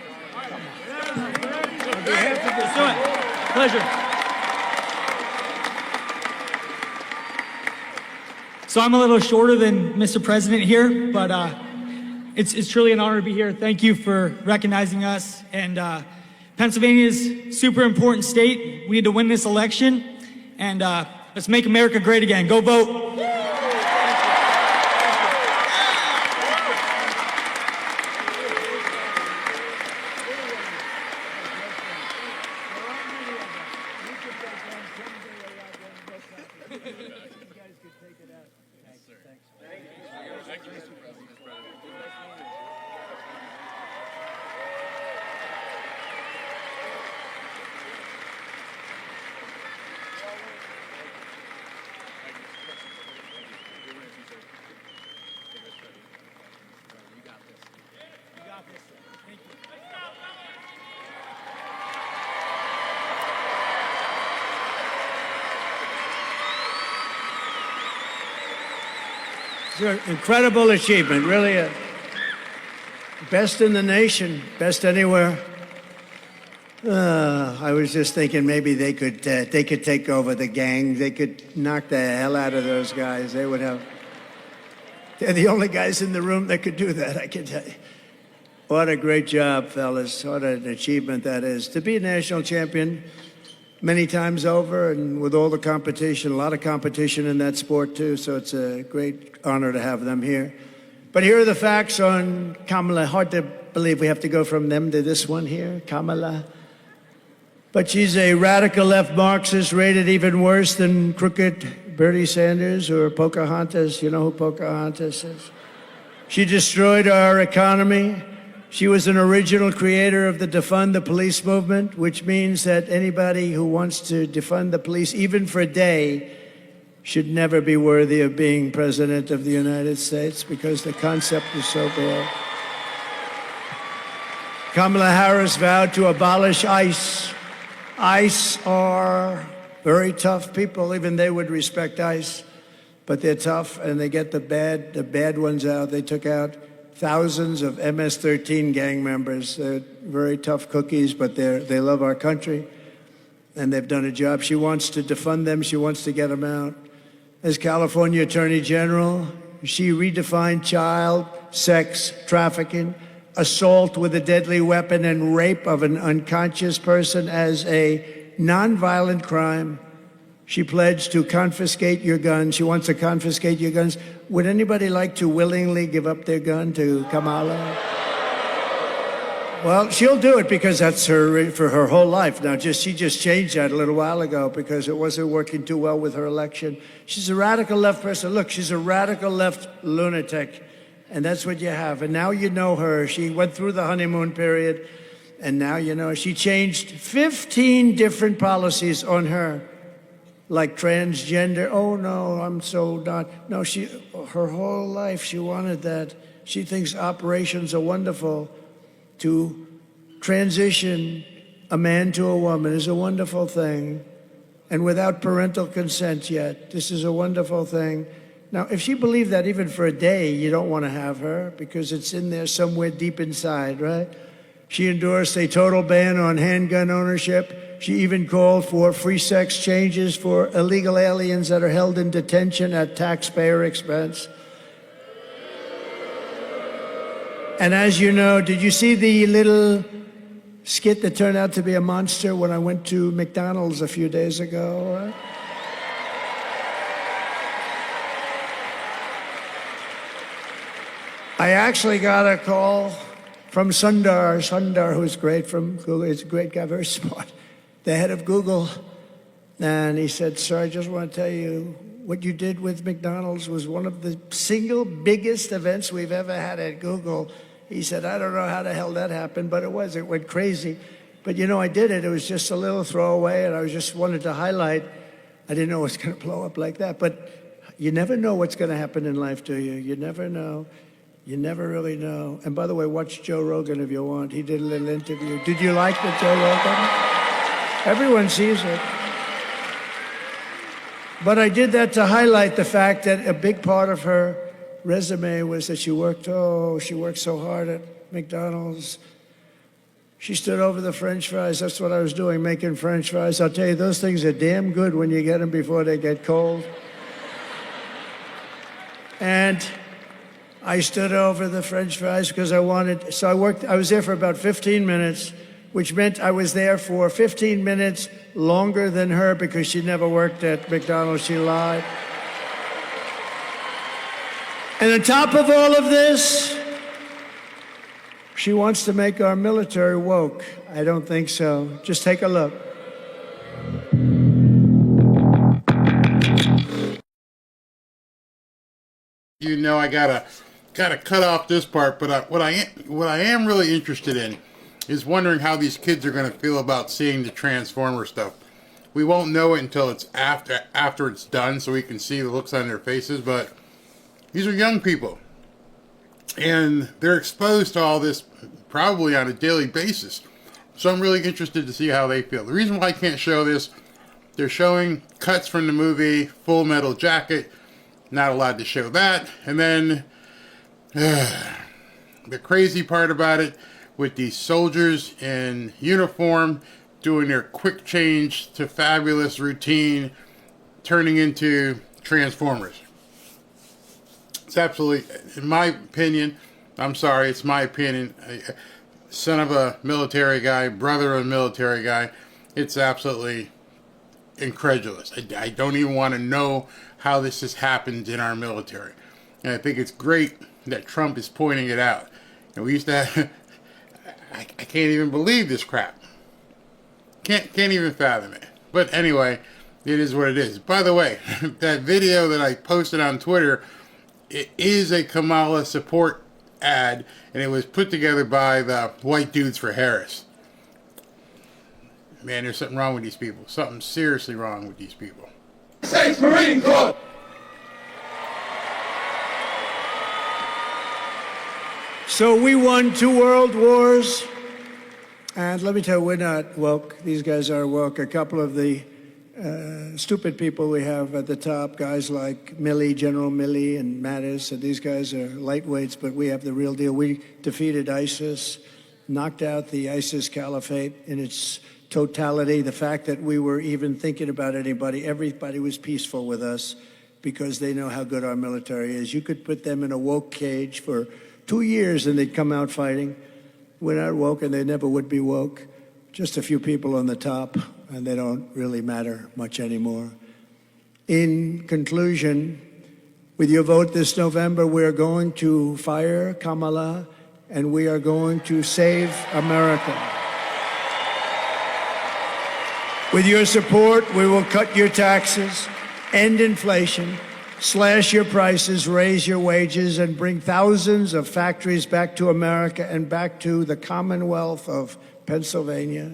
On behalf of the Pleasure. So I'm a little shorter than Mr. President here, but it's truly an honor to be here. Thank you for recognizing us. And Pennsylvania is a super important state. We need to win this election, and let's make America great again. Go vote. It's an incredible achievement, really. Best in the nation, best anywhere. I was just thinking maybe they could take over the gang. They could knock the hell out of those guys. They're the only guys in the room that could do that, I can tell you. What a great job, fellas. What an achievement that is. To be a national champion many times over and with all the competition, a lot of competition in that sport too, so it's a great honor to have them here. But here are the facts on Kamala. Hard to believe we have to go from them to this one here, Kamala. But she's a radical left Marxist, rated even worse than crooked Bernie Sanders or Pocahontas. You know who Pocahontas is? She destroyed our economy. She was an original creator of the defund the police movement, which means that anybody who wants to defund the police, even for a day, should never be worthy of being president of the United States because the concept is so bad. Kamala Harris vowed to abolish ICE. ICE are very tough people. Even they would respect ICE, but they're tough and they get the bad ones out. They took out thousands of MS-13 gang members. They're very tough cookies, but they love our country, and they've done a job. She wants to defund them. She wants to get them out. As California Attorney General, she redefined child sex trafficking, assault with a deadly weapon, and rape of an unconscious person as a nonviolent crime. She pledged to confiscate your guns. She wants to confiscate your guns. Would anybody like to willingly give up their gun to Kamala? Well, she'll do it because that's her for her whole life. Now, she just changed that a little while ago because it wasn't working too well with her election. She's a radical left person. Look, she's a radical left lunatic, and that's what you have. And now you know her. She went through the honeymoon period, and now you know she changed 15 different policies on her. Like transgender, oh no, I'm so not. No, her whole life she wanted that. She thinks operations are wonderful to transition a man to a woman is a wonderful thing. And without parental consent yet, this is a wonderful thing. Now, if she believed that even for a day, you don't want to have her because it's in there somewhere deep inside, right? She endorsed a total ban on handgun ownership. She even called for free sex changes for illegal aliens that are held in detention at taxpayer expense. And as you know, did you see the little skit that turned out to be a monster when I went to McDonald's a few days ago? I actually got a call from Sundar, who's great from Google. He's a great guy, very smart, the head of Google. And he said, sir, I just want to tell you, what you did with McDonald's was one of the single biggest events we've ever had at Google. He said, I don't know how the hell that happened, but it went crazy. But you know, I did it. It was just a little throwaway, and I just wanted to highlight, I didn't know it was going to blow up like that. But you never know what's going to happen in life, do you? You never know. You never really know. And by the way, watch Joe Rogan if you want. He did a little interview. Did you like the Joe Rogan? Everyone sees it. But I did that to highlight the fact that a big part of her resume was that she worked so hard at McDonald's. She stood over the French fries. That's what I was doing, making French fries. I'll tell you, those things are damn good when you get them before they get cold. And I stood over the French fries because I was there for about 15 minutes, which meant I was there for 15 minutes longer than her because she never worked at McDonald's. She lied. And on top of all of this, she wants to make our military woke. I don't think so. Just take a look. You know, I gotta cut off this part, but what I am really interested in is wondering how these kids are going to feel about seeing the Transformer stuff. We won't know it until it's after it's done, so we can see the looks on their faces. But these are young people, and they're exposed to all this probably on a daily basis. So I'm really interested to see how they feel. The reason why I can't show this, they're showing cuts from the movie Full Metal Jacket. Not allowed to show that. And then the crazy part about it, with these soldiers in uniform doing their quick change to fabulous routine, turning into Transformers. It's absolutely, in my opinion, I'm sorry, it's my opinion, son of a military guy, brother of a military guy, it's absolutely incredulous. I don't even want to know how this has happened in our military. And I think it's great that Trump is pointing it out. And we used to have, I can't even believe this crap. Can't even fathom it. But anyway, it is what it is. By the way, that video that I posted on Twitter, it is a Kamala support ad, and it was put together by the White Dudes for Harris. Man, there's something wrong with these people. Something seriously wrong with these people. States Marine Corps! So we won 2 world wars, and let me tell you, we're not woke. These guys are woke. A couple of the stupid people we have at the top, guys like Milley, General Milley and Mattis, and these guys are lightweights, but we have the real deal. We defeated ISIS, knocked out the ISIS caliphate in its totality. The fact that we were even thinking about everybody was peaceful with us because they know how good our military is. You could put them in a woke cage for 2 years and they'd come out fighting. We're not woke, and they never would be woke. Just a few people on the top, and they don't really matter much anymore. In conclusion, with your vote this November, we're going to fire Kamala, and we are going to save America. With your support, we will cut your taxes, end inflation, slash your prices, raise your wages, and bring thousands of factories back to America and back to the Commonwealth of Pennsylvania.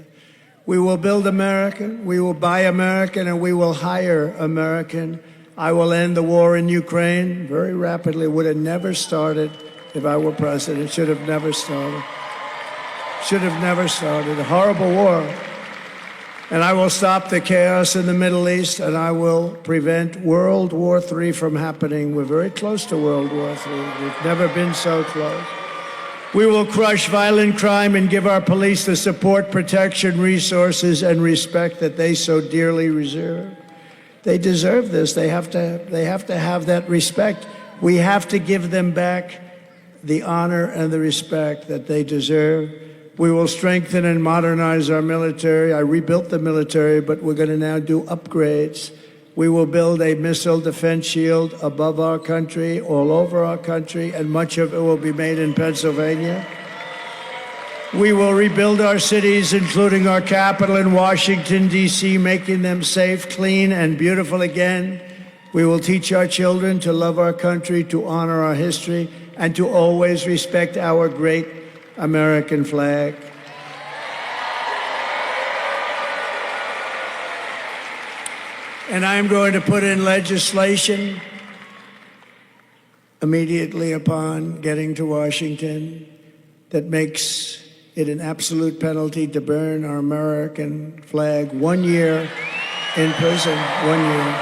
We will build American, we will buy American, and we will hire American. I will end the war in Ukraine very rapidly. Would have never started if I were president. Should have never started. should have never started. A horrible war. And I will stop the chaos in the Middle East, and I will prevent World War III from happening. We're very close to World War III. We've never been so close. We will crush violent crime and give our police the support, protection, resources, and respect that they so dearly deserve. They deserve this. They have to have that respect. We have to give them back the honor and the respect that they deserve. We will strengthen and modernize our military. I rebuilt the military, but we're going to now do upgrades. We will build a missile defense shield above our country, all over our country, and much of it will be made in Pennsylvania. We will rebuild our cities, including our capital in Washington, D.C., making them safe, clean, and beautiful again. We will teach our children to love our country, to honor our history, and to always respect our great American flag. And I am going to put in legislation immediately upon getting to Washington that makes it an absolute penalty to burn our American flag 1 year in prison, 1 year.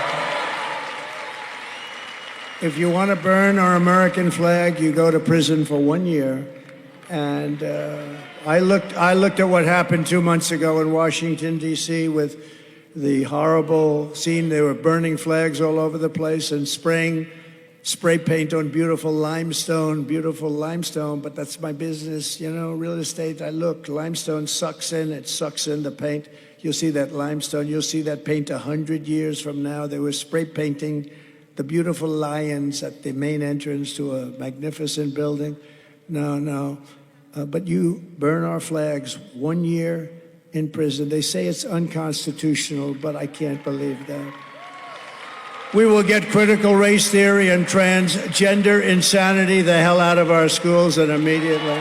If you want to burn our American flag, you go to prison for 1 year. And I looked at what happened 2 months ago in Washington, D.C. with the horrible scene. They were burning flags all over the place and spraying spray paint on beautiful limestone, but that's my business, you know, real estate. I look, limestone sucks in the paint. You'll see that limestone, you'll see that paint 100 years from now. They were spray painting the beautiful lions at the main entrance to a magnificent building. No, but you burn our flags 1 year in prison. They say it's unconstitutional, but I can't believe that. We will get critical race theory and transgender insanity the hell out of our schools and immediately.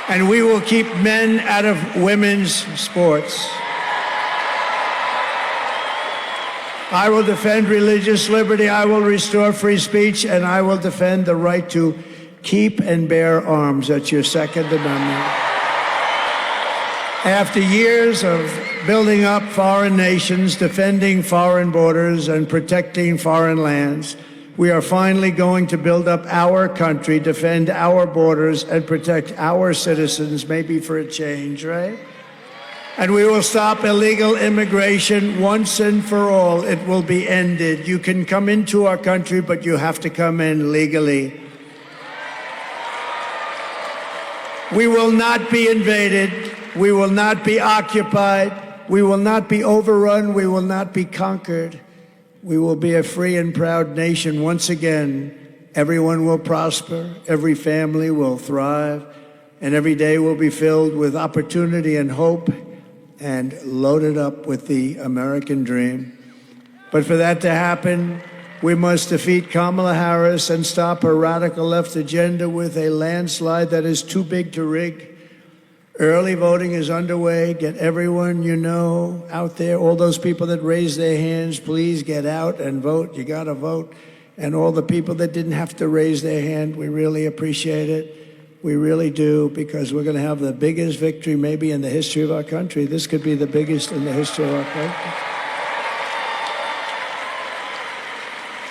And we will keep men out of women's sports. I will defend religious liberty, I will restore free speech, and I will defend the right to keep and bear arms. That's your Second Amendment. After years of building up foreign nations, defending foreign borders, and protecting foreign lands, we are finally going to build up our country, defend our borders, and protect our citizens, maybe for a change, right? And we will stop illegal immigration once and for all. It will be ended. You can come into our country, but you have to come in legally. We will not be invaded. We will not be occupied. We will not be overrun. We will not be conquered. We will be a free and proud nation once again. Everyone will prosper. Every family will thrive. And every day will be filled with opportunity and hope and loaded up with the American dream. But for that to happen, we must defeat Kamala Harris and stop her radical left agenda with a landslide that is too big to rig. Early voting is underway. Get everyone you know out there. All those people that raised their hands, please get out and vote. You got to vote. And all the people that didn't have to raise their hand, we really appreciate it. We really do, because we're going to have the biggest victory maybe in the history of our country. This could be the biggest in the history of our country.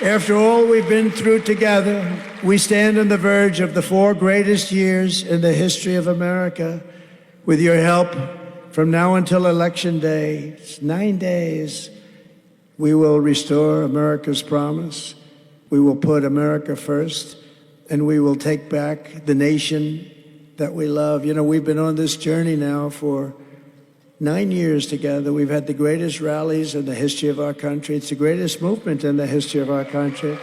After all we've been through together, we stand on the verge of the 4 greatest years in the history of America. With your help, from now until Election Day, it's 9 days, we will restore America's promise. We will put America first, and we will take back the nation that we love. You know, we've been on this journey now for 9 years together. We've had the greatest rallies in the history of our country. It's the greatest movement in the history of our country.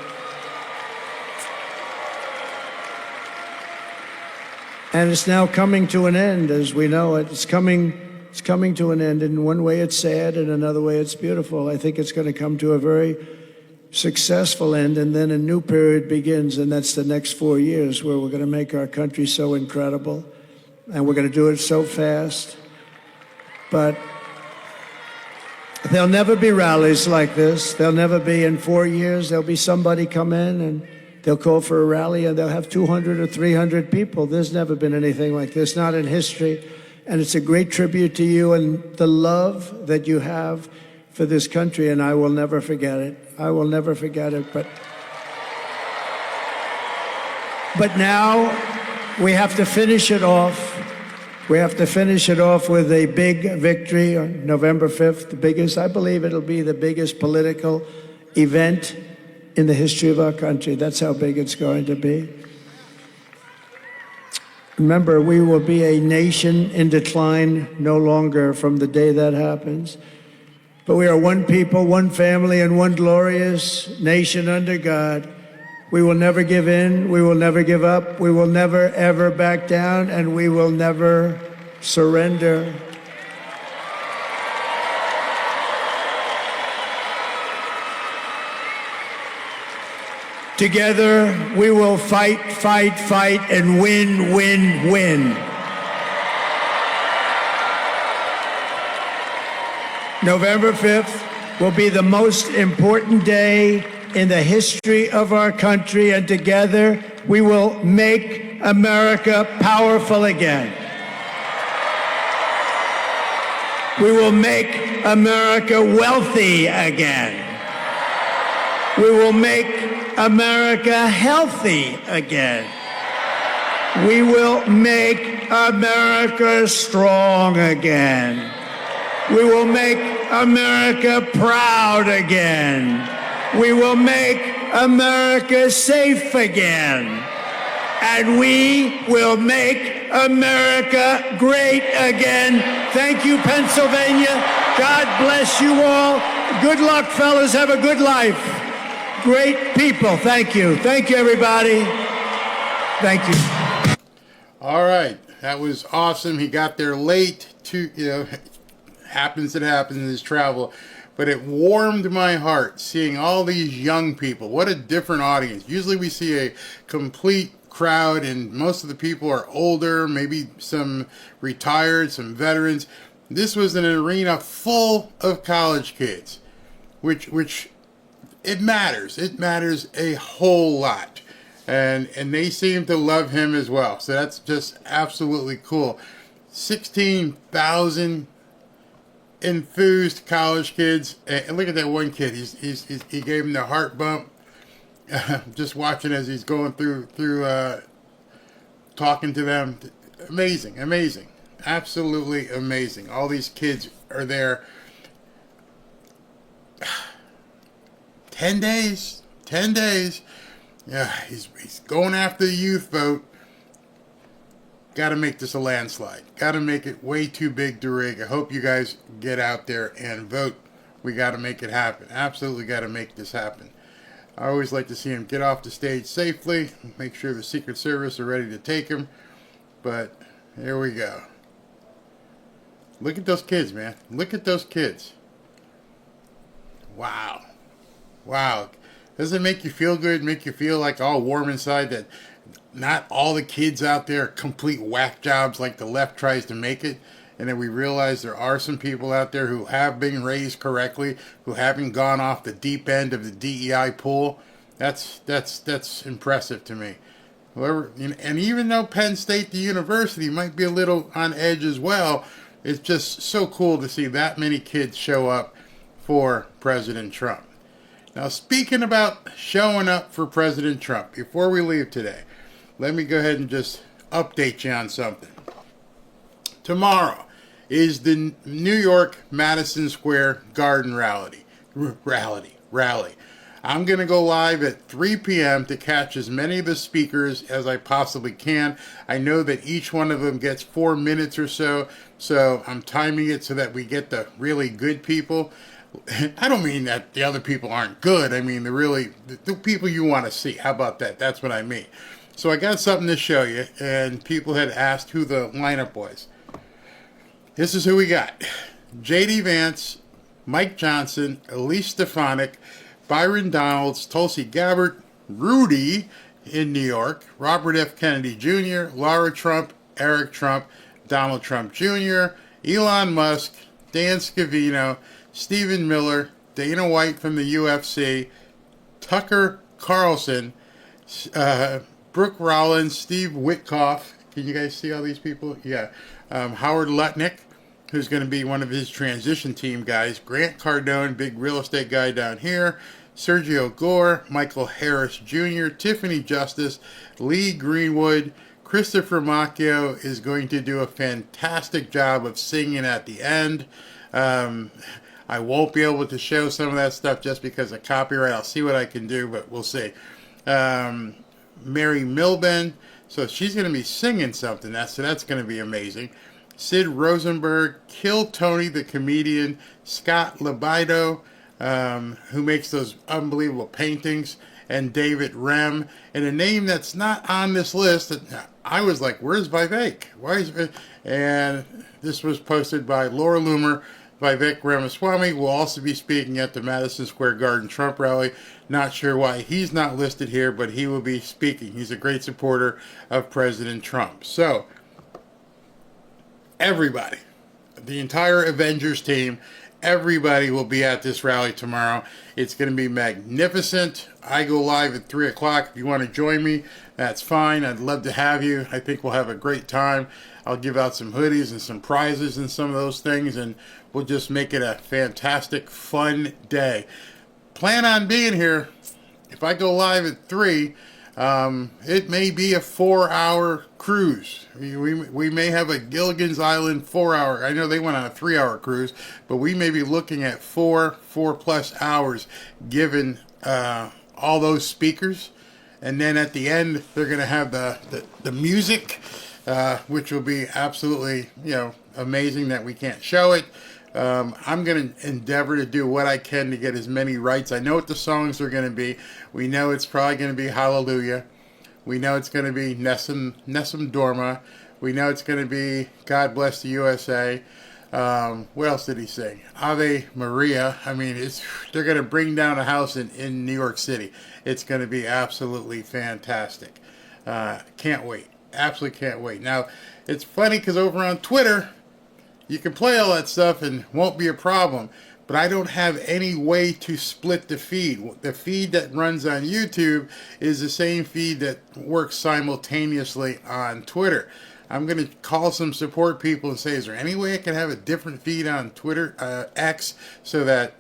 And it's now coming to an end, as we know it. It's coming to an end. In one way, it's sad. In another way, it's beautiful. I think it's going to come to a very successful end, and then a new period begins, and that's the next 4 years, where we're going to make our country so incredible, and we're going to do it so fast. But there'll never be rallies like this. There'll never be. In 4 years, there'll be somebody come in and They'll call for a rally and they'll have 200 or 300 people. There's never been anything like this, not in history. And it's a great tribute to you and the love that you have for this country, and I will never forget it. I will never forget it. But now we have to finish it off. We have to finish it off with a big victory on November 5th, the biggest, I believe it'll be the biggest political event in the history of our country. That's how big it's going to be. Remember, we will be a nation in decline no longer from the day that happens. But we are one people, one family, and one glorious nation under God. We will never give in. We will never give up. We will never, ever back down, and we will never surrender. Together, we will fight, fight, fight, and win, win, win. November 5th will be the most important day in the history of our country, and together we will make America powerful again. We will make America wealthy again. We will make America healthy again. We will make America strong again. We will make America proud again. We will make America safe again. And we will make America great again. Thank you, Pennsylvania. God bless you all. Good luck, fellas. Have a good life. Great people. Thank you. Thank you, everybody. Thank you. All right. That was awesome. He got there late to, happens in his travel. But it warmed my heart seeing all these young people. What a different audience. Usually we see a complete crowd and most of the people are older, maybe some retired, some veterans. This was an arena full of college kids, which it matters. It matters a whole lot. And they seem to love him as well. So that's just absolutely cool. 16,000 enthused college kids, and look at that one kid. He gave him the heart bump. Just watching as he's going through talking to them. Amazing, absolutely amazing. All these kids are there. 10 days. Yeah, he's going after the youth vote. Got to make this a landslide. Got to make it way too big to rig. I hope you guys get out there and vote. We got to make it happen. Absolutely got to make this happen. I always like to see him get off the stage safely. Make sure the Secret Service are ready to take him. But here we go. Look at those kids, man. Look at those kids. Wow. Doesn't it make you feel good? Make you feel like all warm inside that not all the kids out there are complete whack jobs like the left tries to make it, and then we realize there are some people out there who have been raised correctly, who haven't gone off the deep end of the DEI pool. That's impressive to me. And even though Penn State, the university, might be a little on edge as well, it's just so cool to see that many kids show up for President Trump. Now, speaking about showing up for President Trump, before we leave today, let me go ahead and just update you on something. Tomorrow is the New York Madison Square Garden rally. I'm going to go live at 3 p.m. to catch as many of the speakers as I possibly can. I know that each one of them gets 4 minutes or so I'm timing it so that we get the really good people. I don't mean that the other people aren't good. I mean the people you want to see. How about that? That's what I mean. So I got something to show you, and people had asked who the lineup was. This is who we got. J.D. Vance, Mike Johnson, Elise Stefanik, Byron Donalds, Tulsi Gabbard, Rudy in New York, Robert F. Kennedy Jr., Laura Trump, Eric Trump, Donald Trump Jr., Elon Musk, Dan Scavino, Stephen Miller, Dana White from the UFC, Tucker Carlson, Brooke Rollins, Steve Witkoff. Can you guys see all these people? Yeah. Howard Lutnick, who's going to be one of his transition team guys. Grant Cardone, big real estate guy down here. Sergio Gore, Michael Harris Jr., Tiffany Justice, Lee Greenwood. Christopher Macchio is going to do a fantastic job of singing at the end. I won't be able to show some of that stuff just because of copyright. I'll see what I can do, but we'll see. Mary Milben, so she's going to be singing something. So that's going to be amazing. Sid Rosenberg, Kill Tony the comedian, Scott Libido, who makes those unbelievable paintings, and David Rem. And a name that's not on this list, I was like, where's Vivek? Why is it? And this was posted by Laura Loomer. Vivek Ramaswamy will also be speaking at the Madison Square Garden Trump rally. Not sure why he's not listed here, but he will be speaking. He's a great supporter of President Trump. So, everybody, the entire Avengers team, everybody will be at this rally tomorrow. It's going to be magnificent. I go live at 3 o'clock. If you want to join me, that's fine. I'd love to have you. I think we'll have a great time. I'll give out some hoodies and some prizes and some of those things, and we'll just make it a fantastic, fun day. Plan on being here. If I go live at 3, it may be a 4-hour cruise. We may have a Gilligan's Island 4-hour. I know they went on a 3-hour cruise, but we may be looking at 4+ hours given all those speakers. And then at the end, they're going to have the music, which will be absolutely, amazing that we can't show it. I'm going to endeavor to do what I can to get as many rights. I know what the songs are going to be. We know it's probably going to be Hallelujah. We know it's going to be Nessun Dorma. We know it's going to be God Bless the USA. What else did he sing? Ave Maria. I mean, they're going to bring down a house in New York City. It's going to be absolutely fantastic. Can't wait. Absolutely can't wait. Now, it's funny because over on Twitter, you can play all that stuff and won't be a problem. But I don't have any way to split the feed. The feed that runs on YouTube is the same feed that works simultaneously on Twitter. I'm going to call some support people and say, is there any way I can have a different feed on Twitter, X, so that,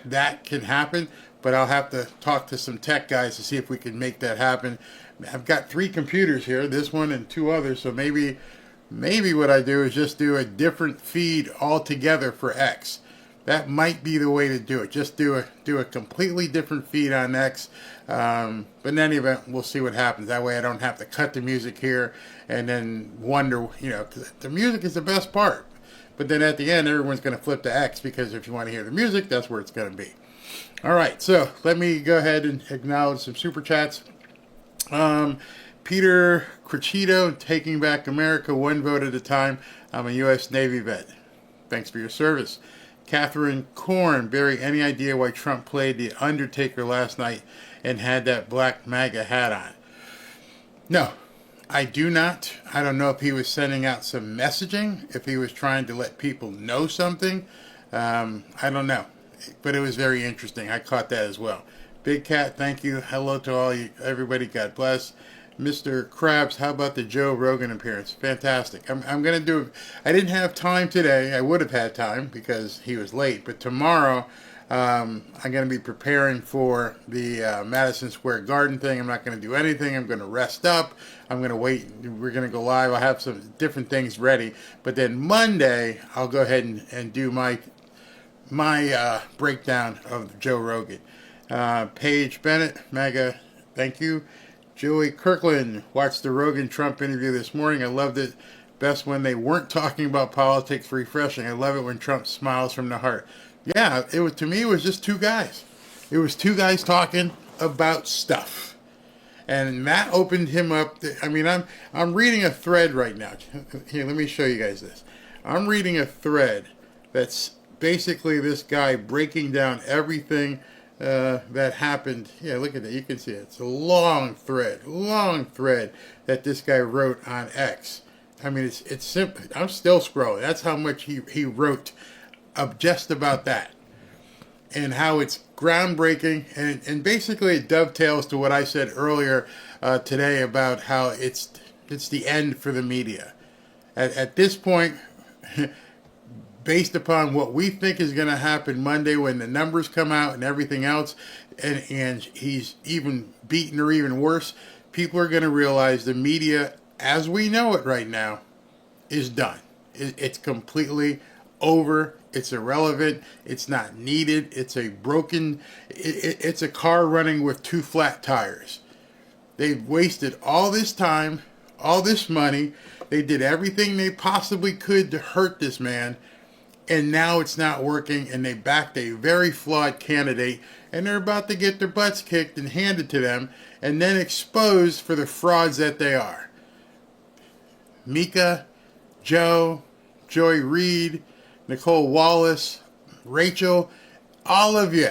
that can happen? But I'll have to talk to some tech guys to see if we can make that happen. I've got 3 computers here, this one and 2 others, so maybe what I do is just do a different feed altogether for X. That might be the way to do it. Just do a completely different feed on X. But in any event, we'll see what happens. That way I don't have to cut the music here and then wonder, 'cause the music is the best part. But then at the end, everyone's going to flip to X, because if you want to hear the music, that's where it's going to be. All right, so let me go ahead and acknowledge some super chats. Peter Cricito, Taking Back America, 1 vote at a time. I'm a U.S. Navy vet. Thanks for your service. Catherine Korn, Barry, any idea why Trump played The Undertaker last night and had that black MAGA hat on? No, I do not. I don't know if he was sending out some messaging, if he was trying to let people know something. I don't know. But it was very interesting. I caught that as well. Big Cat, thank you. Hello to all you, everybody. God bless. Mr. Krabs, how about the Joe Rogan appearance? Fantastic. I'm going to do... I didn't have time today. I would have had time because he was late. But tomorrow, I'm going to be preparing for the Madison Square Garden thing. I'm not going to do anything. I'm going to rest up. I'm going to wait. We're going to go live. I'll have some different things ready. But then Monday, I'll go ahead and do my breakdown of Joe Rogan. Paige Bennett, MAGA, thank you. Joey Kirkland, watched the Rogan-Trump interview this morning. I loved it. Best when they weren't talking about politics. Refreshing. I love it when Trump smiles from the heart. Yeah, to me, it was just 2 guys. It was 2 guys talking about stuff. And Matt opened him up. I'm reading a thread right now. Here, let me show you guys this. I'm reading a thread that's basically this guy breaking down everything that happened. Yeah, look at that. You can see it. It's a long thread that this guy wrote on X. I mean, it's simple. I'm still scrolling. That's how much he wrote of just about that. and how it's groundbreaking, and basically it dovetails to what I said earlier today about how it's the end for the media. At this point, based upon what we think is going to happen Monday when the numbers come out and everything else, and he's even beaten or even worse, people are going to realize the media, as we know it right now, is done. It's completely over. It's irrelevant. It's not needed. It's a broken, it's a car running with two flat tires. They've wasted all this time, all this money. They did everything they possibly could to hurt this man, and now it's not working, and they backed a very flawed candidate, and they're about to get their butts kicked and handed to them, and then exposed for the frauds that they are. Mika, Joe, Joy Reid, Nicole Wallace, Rachel, all of you.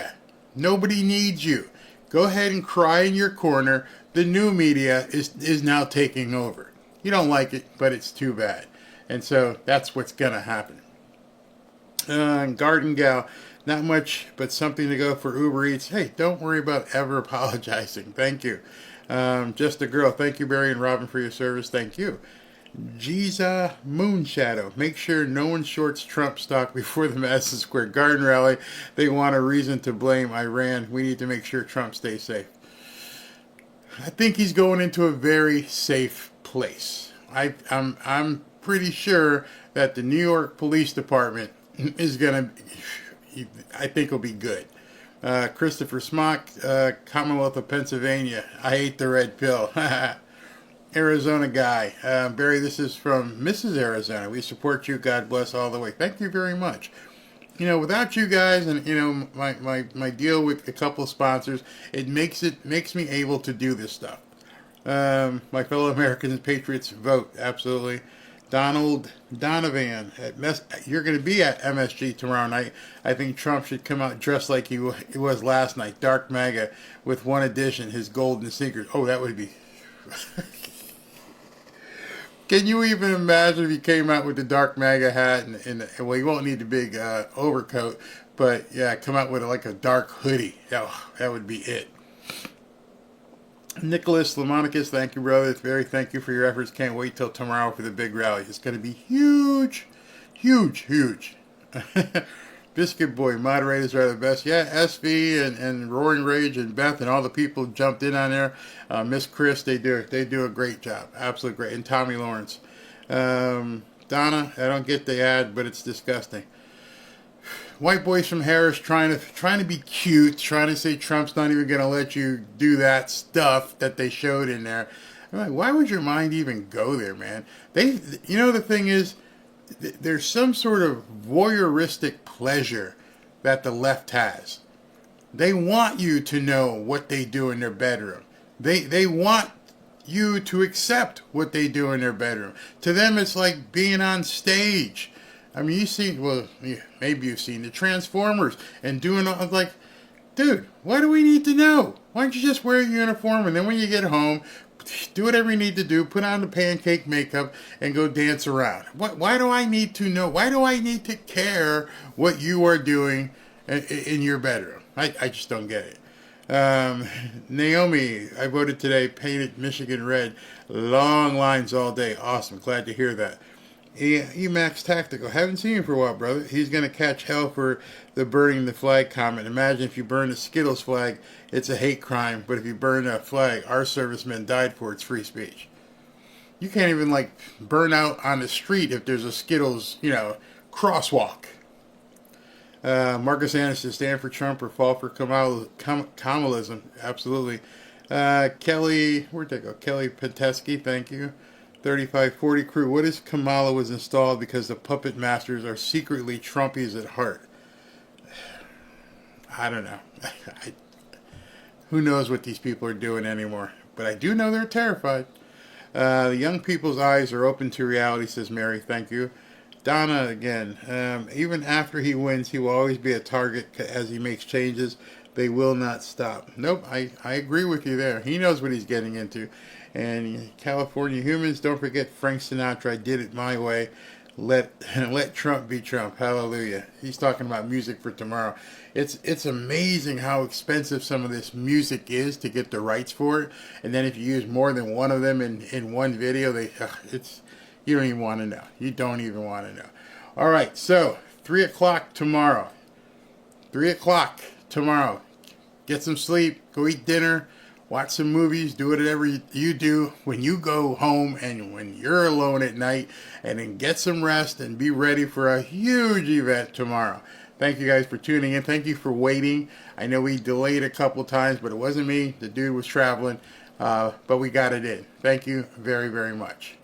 Nobody needs you. Go ahead and cry in your corner. The new media is now taking over. You don't like it, but it's too bad. And so that's what's going to happen. Garden Gal, not much, but something to go for Uber Eats. Hey, don't worry about ever apologizing. Thank you. Just a Girl, thank you, Barry and Robin, for your service. Thank you. Giza Moonshadow, make sure no one shorts Trump stock before the Madison Square Garden rally. They want a reason to blame Iran. We need to make sure Trump stays safe. I think he's going into a very safe place. I'm pretty sure that the New York Police Department is going to, I think, will be good. Christopher Smock, Commonwealth of Pennsylvania. I ate the red pill. Arizona guy. Barry, this is from Mrs. Arizona. We support you. God bless all the way. Thank you very much. You know, without you guys and, you know, my deal with a couple of sponsors, it makes me able to do this stuff. My fellow Americans and Patriots, vote. Absolutely. Donald Donovan, you're going to be at MSG tomorrow night. I think Trump should come out dressed like he was last night. Dark MAGA with one addition, his golden sneakers. Oh, that would be... Can you even imagine if he came out with the dark MAGA hat and well, he won't need the big overcoat, but yeah, come out with like a dark hoodie. That would be it. Nicholas Lamonicus, thank you, brother. Very thank you for your efforts. Can't wait till tomorrow for the big rally. It's going to be huge, huge, huge. Biscuit Boy, moderators are the best. Yeah, SV and Roaring Rage and Beth and all the people jumped in on there. Miss Chris, they do a great job. Absolutely great. And Tommy Lawrence. Donna, I don't get the ad, but it's disgusting. White boys from Harris trying to be cute, trying to say Trump's not even going to let you do that stuff that they showed in there. I'm like, why would your mind even go there, man? You know, the thing is, there's some sort of voyeuristic pleasure that the left has. They want you to know what they do in their bedroom. They want you to accept what they do in their bedroom. To them, it's like being on stage. I mean, maybe you've seen the Transformers and doing all, like, dude, what do we need to know? Why don't you just wear a uniform and then when you get home, do whatever you need to do, put on the pancake makeup, and go dance around. Why do I need to know? Why do I need to care what you are doing in your bedroom? I just don't get it. Naomi, I voted today, painted Michigan red. Long lines all day. Awesome. Glad to hear that. Emax Tactical. Haven't seen him for a while, brother. He's going to catch hell for the burning the flag comment. Imagine if you burn the Skittles flag, it's a hate crime. But if you burn a flag our servicemen died for, it's free speech. You can't even, like, burn out on the street if there's a Skittles, crosswalk. Marcus Anderson, stand for Trump or fall for Kamalism. Absolutely. Kelly, where'd that go? Kelly Penteski, thank you. 3540 crew, what if Kamala was installed because the puppet masters are secretly Trumpies at heart? I don't know. Who knows what these people are doing anymore? But I do know they're terrified. The young people's eyes are open to reality, says Mary. Thank you. Donna again. Even after he wins, he will always be a target as he makes changes. They will not stop. Nope, I agree with you there. He knows what he's getting into. And California humans, don't forget Frank Sinatra, I did it my way. let Trump be Trump. Hallelujah. He's talking about music for tomorrow. It's amazing how expensive some of this music is to get the rights for it. And then if you use more than one of them in one video, you don't even want to know. You don't even want to know. All right, so 3 o'clock tomorrow. 3 o'clock tomorrow. Get some sleep. Go eat dinner. Watch some movies. Do whatever you do when you go home and when you're alone at night. And then get some rest and be ready for a huge event tomorrow. Thank you guys for tuning in. Thank you for waiting. I know we delayed a couple times, but it wasn't me. The dude was traveling. But we got it in. Thank you very, very much.